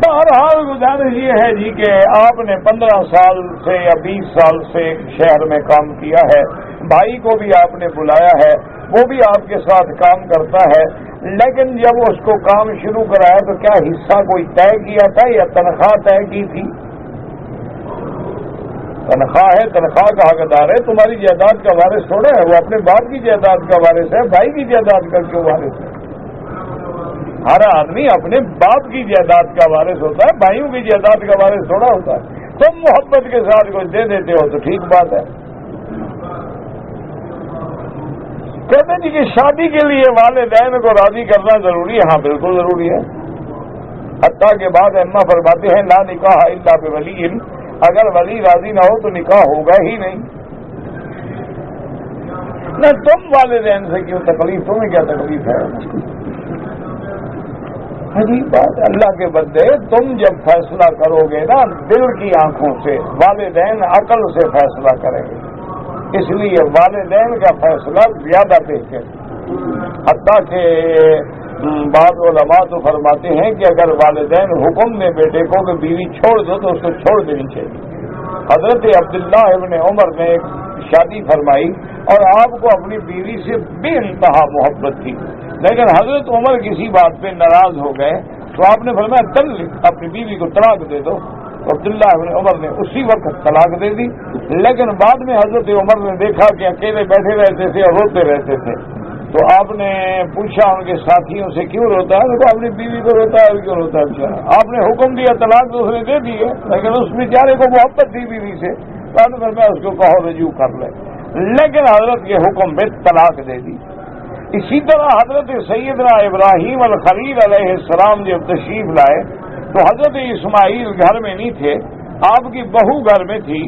بہرحال گزارش یہ ہے جی کہ آپ نے 15 سال سے یا 20 سال سے شہر میں کام کیا ہے، بھائی کو بھی آپ نے بلایا ہے، وہ بھی آپ کے ساتھ کام کرتا ہے، لیکن جب اس کو کام شروع کرایا تو کیا حصہ کوئی طے کیا تھا یا تنخواہ طے کی تھی؟ تنخواہ ہے، تنخواہ کا حقدار ہے، تمہاری جائیداد کا وارث تھوڑا ہے، وہ اپنے باپ کی جائیداد کا وارث ہے، بھائی کی جائیداد کا کیوں وارث ہے؟ ہر آدمی اپنے باپ کی جائیداد کا وارث ہوتا ہے، بھائیوں کی جائیداد کا وارث تھوڑا ہوتا ہے۔ تم محبت کے ساتھ کچھ دے دیتے ہو تو ٹھیک بات ہے۔ کہتے ہیں جی کہ شادی کے لیے والدین کو راضی کرنا ضروری ہے، ہاں بالکل ضروری ہے۔ حتیٰ کے بعد اما فرماتے ہیں لا نکاح الا بولی، اگر ولی راضی نہ ہو تو نکاح ہوگا ہی نہیں۔ نہ تم والدین سے کیوں تکلیف، تمہیں کیا تکلیف ہے؟ عجیب بات، اللہ کے بندے، تم جب فیصلہ کرو گے نا دل کی آنکھوں سے، والدین عقل سے فیصلہ کریں گے، اس لیے والدین کا فیصلہ زیادہ بہتر۔ حتیٰ کہ بعض علماء تو فرماتے ہیں کہ اگر والدین حکم دیں بیٹے کو کہ بیوی چھوڑ دو تو اس کو چھوڑ دینی چاہیے۔ حضرت عبداللہ ابن عمر نے ایک شادی فرمائی اور آپ کو اپنی بیوی سے بے انتہا محبت تھی، لیکن حضرت عمر کسی بات پہ ناراض ہو گئے تو آپ نے فرمایا طلق، اپنی بیوی کو طلاق دے دو۔ عبداللہ ابن عمر نے اسی وقت طلاق دے دی، لیکن بعد میں حضرت عمر نے دیکھا کہ اکیلے بیٹھے رہتے تھے اور روتے رہتے تھے، تو آپ نے پوچھا ان کے ساتھیوں سے کیوں روتا ہے؟ دیکھو اپنی بیوی کو روتا ہے اور کیوں روتا ہے بیچارہ؟ آپ نے حکم دیا طلاق تو اس نے دے دی ہے، لیکن اس بیچارے کو محبت تھی بیوی سے، تو میں اس کو کہو رجوع کر لے، لیکن حضرت کے حکم پہ طلاق دے دی۔ اسی طرح حضرت سیدنا ابراہیم الخلیل علیہ السلام جب تشریف لائے تو حضرت اسماعیل گھر میں نہیں تھے، آپ کی بہو گھر میں تھی.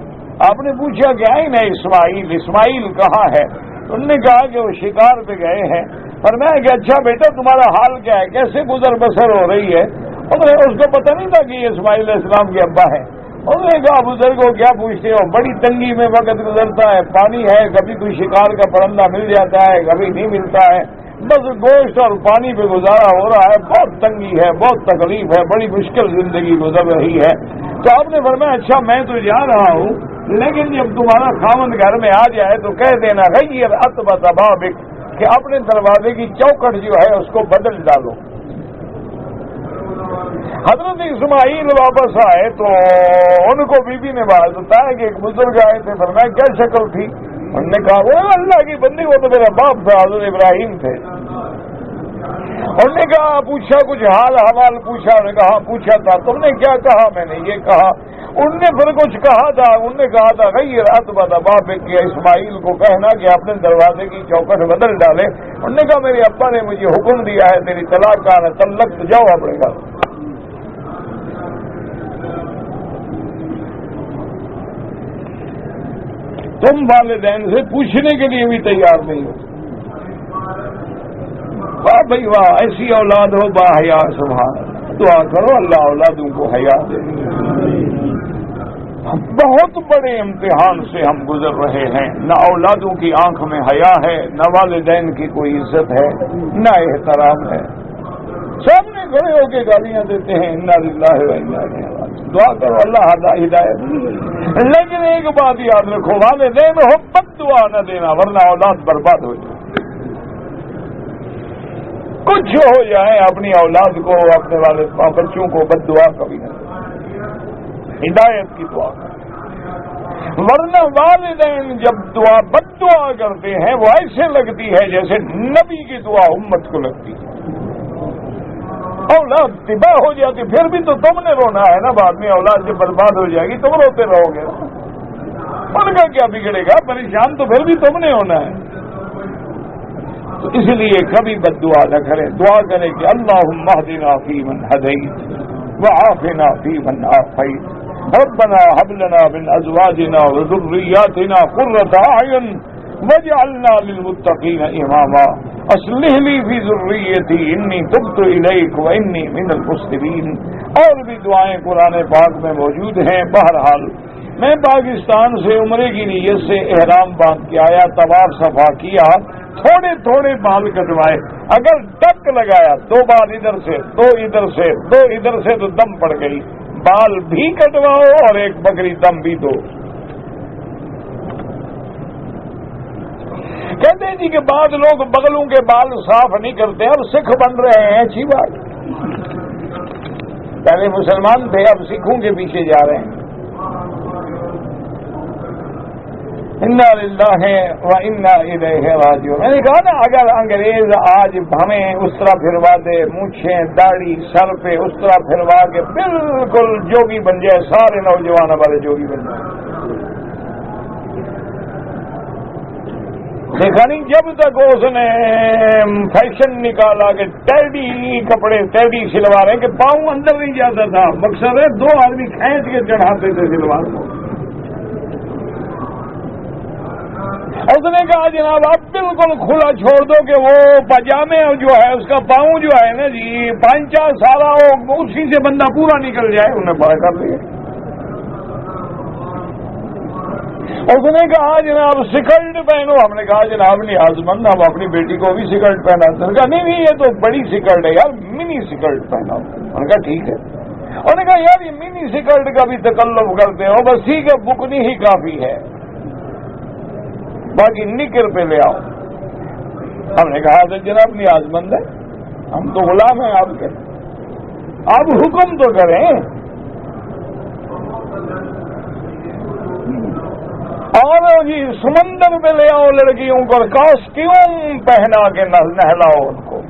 آپ نے پوچھا کہ آئی نا اسماعیل کہاں ہے؟ انہوں نے کہا کہ وہ شکار پہ گئے ہیں. فرمایا کہ اچھا بیٹا تمہارا حال کیا ہے، کیسے گزر بسر ہو رہی ہے؟ اس کو پتہ نہیں تھا کہ یہ اسماعیل علیہ السلام کے ابا ہیں. انہوں نے کہا بزرگوں کیا پوچھتے ہو، بڑی تنگی میں وقت گزرتا ہے، پانی ہے کبھی کوئی شکار کا پرندہ مل جاتا ہے کبھی نہیں ملتا ہے، بس گوشت اور پانی پہ گزارا ہو رہا ہے، بہت تنگی ہے، بہت تکلیف ہے، بڑی مشکل زندگی گزر رہی ہے. تو آپ نے فرمایا اچھا میں تو جا رہا ہوں، لیکن جب تمہارا خاوند گھر میں آ جائے تو کہہ دینا غیر اتبت بابک کہ اپنے دروازے کی چوکٹ جو ہے اس کو بدل ڈالو. حضرت اسماعیل واپس آئے تو ان کو بی بی نے بات بتایا کہ ایک بزرگ آئے تھے. فرمایا کیا شکل تھی؟ انہوں نے کہا وہ اللہ کی بندی، وہ تو میرا باپ تھا، حضرت ابراہیم تھے. انہوں نے کہا پوچھا کچھ حال حوال پوچھا؟ انہوں نے کہا ہاں پوچھا تھا. تم نے کیا کہا؟ میں نے یہ کہا. انہوں نے پھر کچھ کہا تھا، انہوں نے کہا تھا غیر اتبت بابک کہ اسماعیل کو کہنا کہ اپنے دروازے کی چوکٹ بدل ڈالے. انہوں نے کہا میرے ابا نے مجھے حکم دیا ہے تیری طلاق کا ہے، طلق تو جاؤ اپنے گھر. تم والدین سے پوچھنے کے لیے بھی تیار نہیں ہو. واہ بھائی واہ، ایسی اولاد ہو با حیا. سبحان اللہ. دعا کرو اللہ اولادوں کو حیا دے. بہت بڑے امتحان سے ہم گزر رہے ہیں، نہ اولادوں کی آنکھ میں حیا ہے، نہ والدین کی کوئی عزت ہے، نہ احترام ہے. سامنے کھڑے ہو کے گالیاں دیتے ہیں انا للہ و انا الیہ راجعون. دعا کرو اللہ ہدایت. لیکن ایک بات یاد رکھو، والدین ہو بد دعا نہ دینا ورنہ اولاد برباد ہو جائے. کچھ ہو جائے اپنی اولاد کو، اپنے والد بچوں کو بد دعا کبھی نہ، ہدایت کی دعا. ورنہ والدین جب دعا بد دعا کرتے ہیں وہ ایسے لگتی ہے جیسے نبی کی دعا امت کو لگتی ہے. اولاد تباہ ہو جاتی، پھر بھی تو تم نے رونا ہے نا. بعد میں اولاد جب برباد ہو جائے گی تم روتے رہو گے. ان کا کیا بگڑے گا؟ پریشان تو پھر بھی تم نے ہونا ہے. تو اس لیے کبھی بد دعا نہ کریں. دعا کریں کہ اللہم اہدنا فیمن ہدیت وعافنا فیمن عافیت ربنا هب لنا من ازواجنا وذرياتنا قرة اعين واجعلنا للمتقين اماما اصلح لي في ذريتي انی تبت الیک وانی من المسلمین. اور بھی دعائیں قرآن پاک میں موجود ہیں. بہرحال میں پاکستان سے عمرے کی نیت سے احرام باندھ کے آیا، طواف صفا کیا، تھوڑے تھوڑے بال کٹوائے. اگر ٹک لگایا 2 بال ادھر سے 2 ادھر سے 2 ادھر سے تو دم پڑ گئی. بال بھی کٹواؤ اور ایک بکری دم بھی دو. کہتے ہیں جی کہ بعض لوگ بغلوں کے بال صاف نہیں کرتے، اب سکھ بن رہے ہیں. اچھی بات، پہلے مسلمان تھے اب سکھوں کے پیچھے جا رہے ہیں. انا للہ و انا الیہ راجعون. میں نے کہا نا اگر انگریز آج ہمیں اس طرح پھروا دے، مونچھیں داڑھی سر پہ اس طرح پھروا کے بالکل جوگی بن جائے، سارے نوجوان ہمارے جوگی بن جائے. دیکھا نہیں جب تک اس نے فیشن نکالا کہ ٹیڈی کپڑے ٹیڈی سلوا رہے ہیں کہ پاؤں اندر نہیں جاتا تھا. مقصد ہے 2 آدمی کھینچ کے چڑھاتے تھے سلوار کو. اس نے کہا جناب آپ بالکل کھلا چھوڑ دو کہ وہ پاجامے جو ہے اس کا پاؤں جو ہے نا جی 5-4 سالہ ہو اسی سے بندہ پورا نکل جائے. انہیں بڑا کر دیا. اس نے کہا جناب سکرٹ پہنو. ہم نے کہا جناب نیاز مند ہم اپنی بیٹی کو بھی سکرٹ پہنا. انہوں نے کہا نہیں یہ تو بڑی سکرٹ ہے یار، منی سکرٹ پہنا. انہوں نے کہا ٹھیک ہے. انہوں نے کہا یار یہ منی سکرٹ کا بھی تکلف کرتے ہو، بس ٹھیک ہے بکنی ہی کافی ہے، باقی نکر پہ لے آؤ. ہم نے کہا تو جناب نیاز مند ہے، ہم تو غلام ہیں آپ کے، آپ حکم تو کریں. اور جی سمندر پہ لے آؤ لڑکیوں کو، کاسٹیوم پہنا کے نہلاؤ ان کو.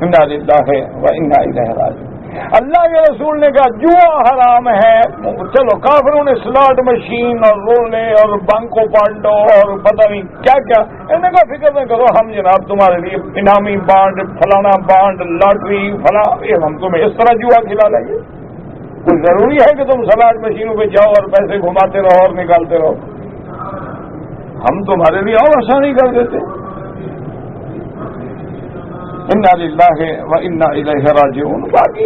انا للہ و انا الیہ راجعون. اللہ کے رسول نے کہا جوا حرام ہے، چلو کافروں نے سلاٹ مشین اور رولے اور بانکو پانڈو اور پتہ نہیں کیا کیا، انہوں نے کہا فکر نہ کرو، ہم جناب تمہارے لیے انعامی بانڈ، فلانا بانڈ، لاٹری فلاں، ہم تمہیں اس طرح جوا کھلا لیں گے۔ کوئی ضروری ہے کہ تم سلاٹ مشینوں پہ جاؤ اور پیسے گھماتے رہو اور نکالتے رہو، ہم تمہارے لیے اور آسانی کر دیتے۔ انا للہ و انا الیہ راجعون۔ باقی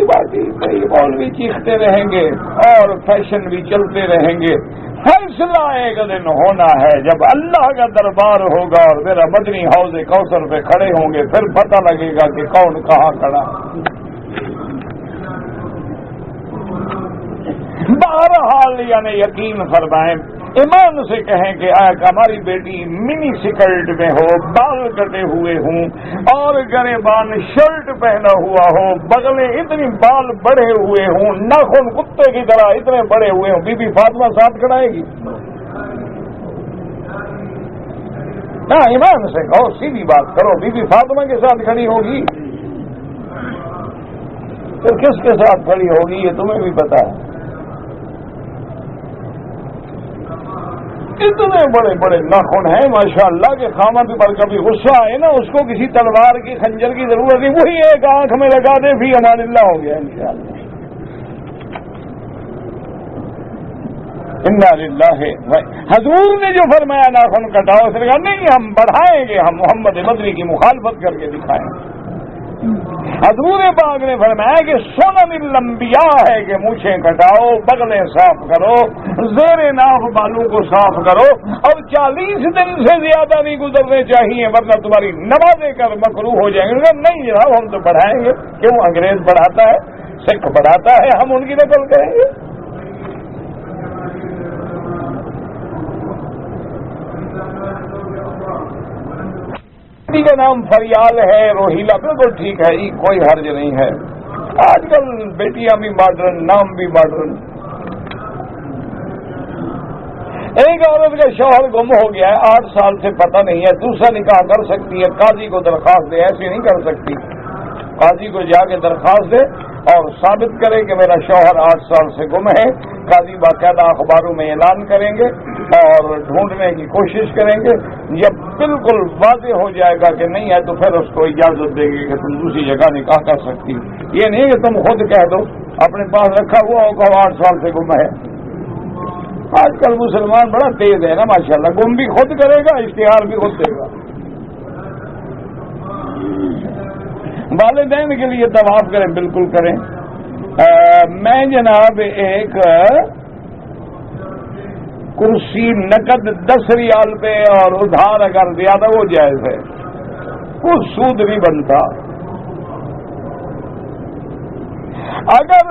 کئی مولوی چیختے رہیں گے اور فیشن بھی چلتے رہیں گے، فیصلہ ایک دن ہونا ہے جب اللہ کا دربار ہوگا اور میرا مدنی حوض کوثر پہ کھڑے ہوں گے، پھر پتہ لگے گا کہ کون کہاں کھڑا۔ بہرحال یعنی یقین فرمائیں، ایمان سے کہیں کہ ہماری بیٹی منی سکرٹ میں ہو، بال کٹے ہوئے ہوں اور گریبان شرٹ پہنا ہوا ہو، بغلیں اتنی بال بڑھے ہوئے ہوں، ناخن کتے کی طرح اتنے بڑے ہوئے ہوں، بی بی فاطمہ ساتھ کھڑائے گی؟ ہاں ایمان سے کہو، سیدھی بات کرو، بی بی فاطمہ کے ساتھ کھڑی ہوگی؟ پھر کس کے ساتھ کھڑی ہوگی یہ تمہیں بھی پتا ہے۔ اتنے بڑے بڑے ناخن ہیں ماشاءاللہ کہ خامد پر کبھی غصہ آئے نا، اس کو کسی تلوار کی خنجر کی ضرورت نہیں، وہی ایک آنکھ میں لگا دے فی امان اللہ ہو گیا انشاءاللہ۔ انا للہ حضور نے جو فرمایا ناخن کٹاؤ، اس نے کہا نہیں ہم بڑھائیں گے، ہم محمد مدنی کی مخالفت کر کے دکھائیں۔ حضور پاک نے فرمایا کہ سنن الانبیاء ہے کہ مونچھیں کٹاؤ، بغلیں صاف کرو، زیر ناف بالوں کو صاف کرو، اور 40 دن سے زیادہ نہیں گزرنے چاہیے ورنہ تمہاری نمازیں کر مکروہ ہو جائیں گے۔ نہیں جناب ہم تو بڑھائیں گے، کیوں؟ انگریز بڑھاتا ہے، سکھ بڑھاتا ہے، ہم ان کی نقل کریں گے۔ کا نام فریال ہے، روہیلا، بالکل ٹھیک ہے، کوئی حرج نہیں ہے۔ آج کل بیٹیاں بھی ماڈرن، نام بھی ماڈرن۔ ایک عورت کا شوہر گم ہو گیا ہے، 8 سال سے پتہ نہیں ہے، دوسرا نکاح کر سکتی ہے، قاضی کو درخواست دے، ایسے نہیں کر سکتی، قاضی کو جا کے درخواست دے اور ثابت کرے کہ میرا شوہر 8 سال سے گم ہے، قاضی باقاعدہ اخباروں میں اعلان کریں گے اور ڈھونڈنے کی کوشش کریں گے، جب بالکل واضح ہو جائے گا کہ نہیں ہے تو پھر اس کو اجازت دیں گے کہ تم دوسری جگہ نکاح کر سکتی، یہ نہیں کہ تم خود کہہ دو اپنے پاس رکھا ہوا ہو کہ 8 سال سے گم ہے۔ آج کل مسلمان بڑا تیز ہے نا ماشاءاللہ، گم بھی خود کرے گا، اشتہار بھی خود دے گا۔ والدین کے لیے طواف کریں، بالکل کریں۔ میں جناب ایک کرسی نقد 10 ریال پہ اور ادھار اگر زیادہ وہ جائز ہے، کچھ سود نہیں بنتا۔ اگر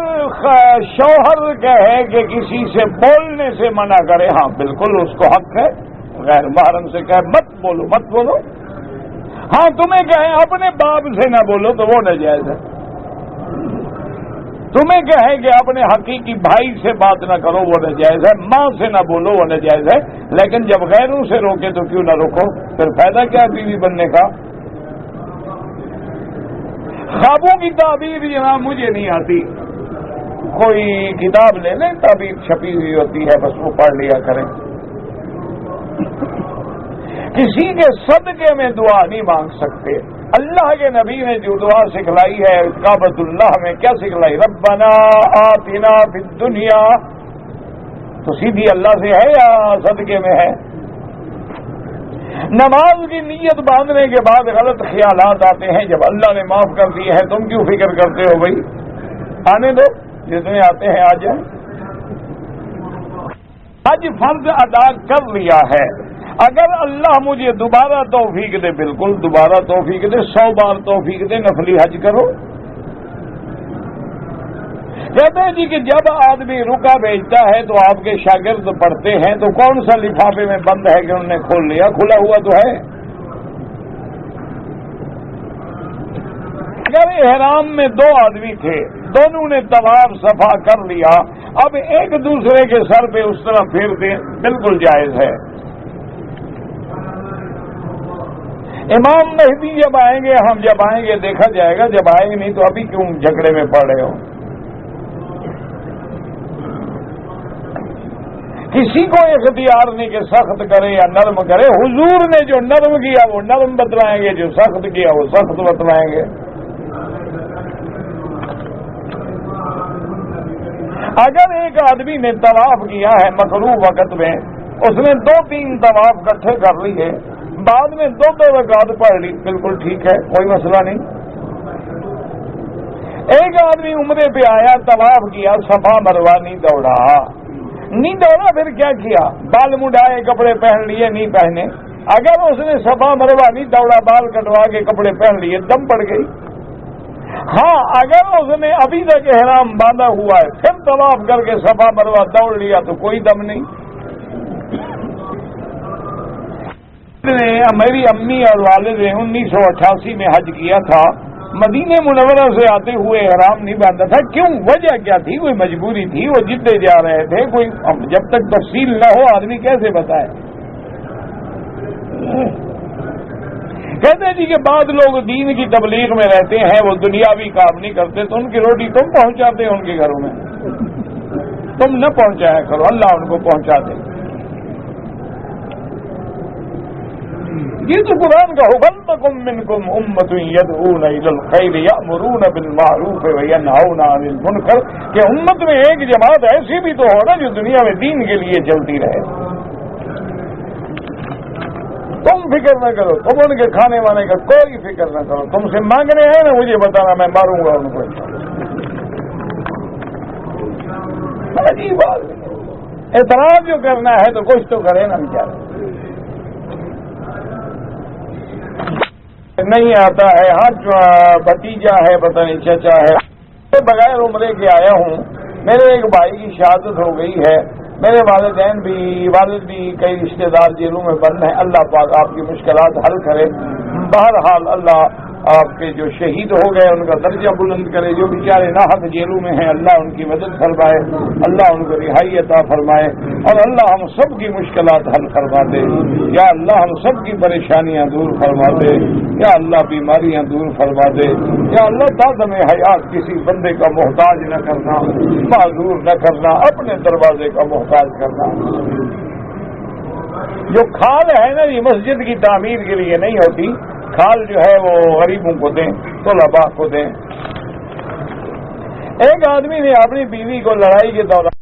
شوہر کہے کہ کسی سے بولنے سے منع کرے، ہاں بالکل اس کو حق ہے، غیر محرم سے کہے مت بولو مت بولو، ہاں تمہیں کہے اپنے باپ سے نہ بولو تو وہ ناجائز ہے، تمہیں کہے کہ اپنے حقیقی بھائی سے بات نہ کرو وہ ناجائز ہے، ماں سے نہ بولو وہ ناجائز ہے، لیکن جب غیروں سے روکے تو کیوں نہ روکو، پھر فائدہ کیا بیوی بننے کا؟ خوابوں کی تعبیر جناب مجھے نہیں آتی، کوئی کتاب لے لیں، تعبیر چھپی ہوئی ہوتی ہے، بس وہ پڑھ لیا کریں۔ کسی کے صدقے میں دعا نہیں مانگ سکتے۔ اللہ کے نبی نے جو دعا سکھلائی ہے کعبۃ اللہ میں، کیا سکھلائی؟ ربنا آتنا فی الدنیا، تو سیدھی اللہ سے ہے یا صدقے میں ہے؟ نماز کی نیت باندھنے کے بعد غلط خیالات آتے ہیں، جب اللہ نے معاف کر دیے ہیں تم کیوں فکر کرتے ہو؟ بھائی آنے دو، جتنے آتے ہیں آ جائیں۔ حج فرض ادا کر لیا ہے، اگر اللہ مجھے دوبارہ توفیق دے، بالکل دوبارہ توفیق دے، 100 بار توفیق دے، نفلی حج کرو۔ کہتے ہیں جی کہ جب آدمی رکا بھیجتا ہے تو آپ کے شاگرد پڑھتے ہیں تو کون سا لفافے میں بند ہے کہ انہوں نے کھول لیا؟ کھلا ہوا تو ہے۔ اگر احرام میں 2 آدمی تھے، دونوں نے طواف صفا کر لیا، اب ایک دوسرے کے سر پہ اس طرح پھیر دیں، بالکل جائز ہے۔ امام مہدی جب آئیں گے، ہم جب آئیں گے دیکھا جائے گا، جب آئیں گے نہیں تو ابھی کیوں جھگڑے میں پڑ رہے ہو؟ کسی کو اختیار نہیں کہ سخت کرے یا نرم کرے. حضور نے جو نرم کیا وہ نرم بتلائیں گے، جو سخت کیا وہ سخت بتلائیں گے. اگر ایک آدمی نے طواف کیا ہے مکروہ وقت میں، اس نے 2-3 طواف اکٹھے کر لیے، بعد میں 2 رکعت پڑھ لی، بالکل ٹھیک ہے، کوئی مسئلہ نہیں. ایک آدمی عمرے پہ آیا، طواف کیا، صفا مروہ نہیں دوڑا، پھر کیا کیا؟ بال مڈائے، کپڑے پہن لیے، نہیں پہنے. اگر اس نے صفا مروہ نہیں دوڑا، بال کٹوا کے کپڑے پہن لیے، دم پڑ گئی. ہاں اگر اس نے ابھی تک احرام باندھا ہوا ہے، پھر طواف کر کے صفا مروہ دوڑ لیا تو کوئی دم نہیں. میری امی اور والد نے 1988 میں حج کیا تھا، مدینہ منورہ سے آتے ہوئے احرام نہیں باندھا تھا. کیوں؟ وجہ کیا تھی؟ کوئی مجبوری تھی، وہ جدے جا رہے تھے. کوئی جب تک تفصیل نہ ہو آدمی کیسے بتائے؟ کہتے ہیں جی کہ بعض لوگ دین کی تبلیغ میں رہتے ہیں، وہ دنیاوی کام نہیں کرتے، تو ان کی روٹی تم پہنچاتے ہیں ان کے گھروں میں. تم نہ پہنچایا کرو، اللہ ان کو پہنچا دے. یہ تو قرآن کا وَلْتَكُن مِّنكُمْ أُمَّةٌ يَدْعُونَ إِلَى الْخَيْرِ يَأْمُرُونَ بِالْمَعْرُوفِ وَيَنْهَوْنَ عَنِ الْمُنكَرِ، کہ امت میں ایک جماعت ایسی بھی تو ہو نا جو دنیا میں دین کے لیے چلتی رہے. تم فکر نہ کرو، تم ان کے کھانے وانے کا کوئی فکر نہ کرو. تم سے مانگنے ہیں نا، مجھے بتانا، میں ماروں گا ان کو. عجیب بات، اعتراض جو کرنا ہے تو کچھ تو کرے نا بیچارے. نہیں آتا ہے. ہاں بھتیجا ہے، پتہ نہیں چچا ہے. بغیر عمرے کے آیا ہوں، میرے ایک بھائی کی شہادت ہو گئی ہے. میرے والد بھی کئی رشتہ دار جیلوں میں بند ہیں. اللہ پاک آپ کی مشکلات حل کرے. بہرحال اللہ آپ کے جو شہید ہو گئے ان کا درجہ بلند کرے. جو بیچارے ناحق جیلوں میں ہیں اللہ ان کی مدد فرمائے، اللہ ان کو رہائی عطا فرمائے، اور اللہ ہم سب کی مشکلات حل فرما دے. یا اللہ ہم سب کی پریشانیاں دور فرما دے. یا اللہ بیماریاں دور فرما دے. یا اللہ تعدم حیات کسی بندے کا محتاج نہ کرنا، معذور نہ کرنا، اپنے دروازے کا محتاج کرنا. جو کھال ہے نا یہ مسجد کی تعمیر کے لیے نہیں ہوتی، کھال جو ہے وہ غریبوں کو دیں، طلباء کو دیں. ایک آدمی نے اپنی بیوی کو لڑائی کے دوران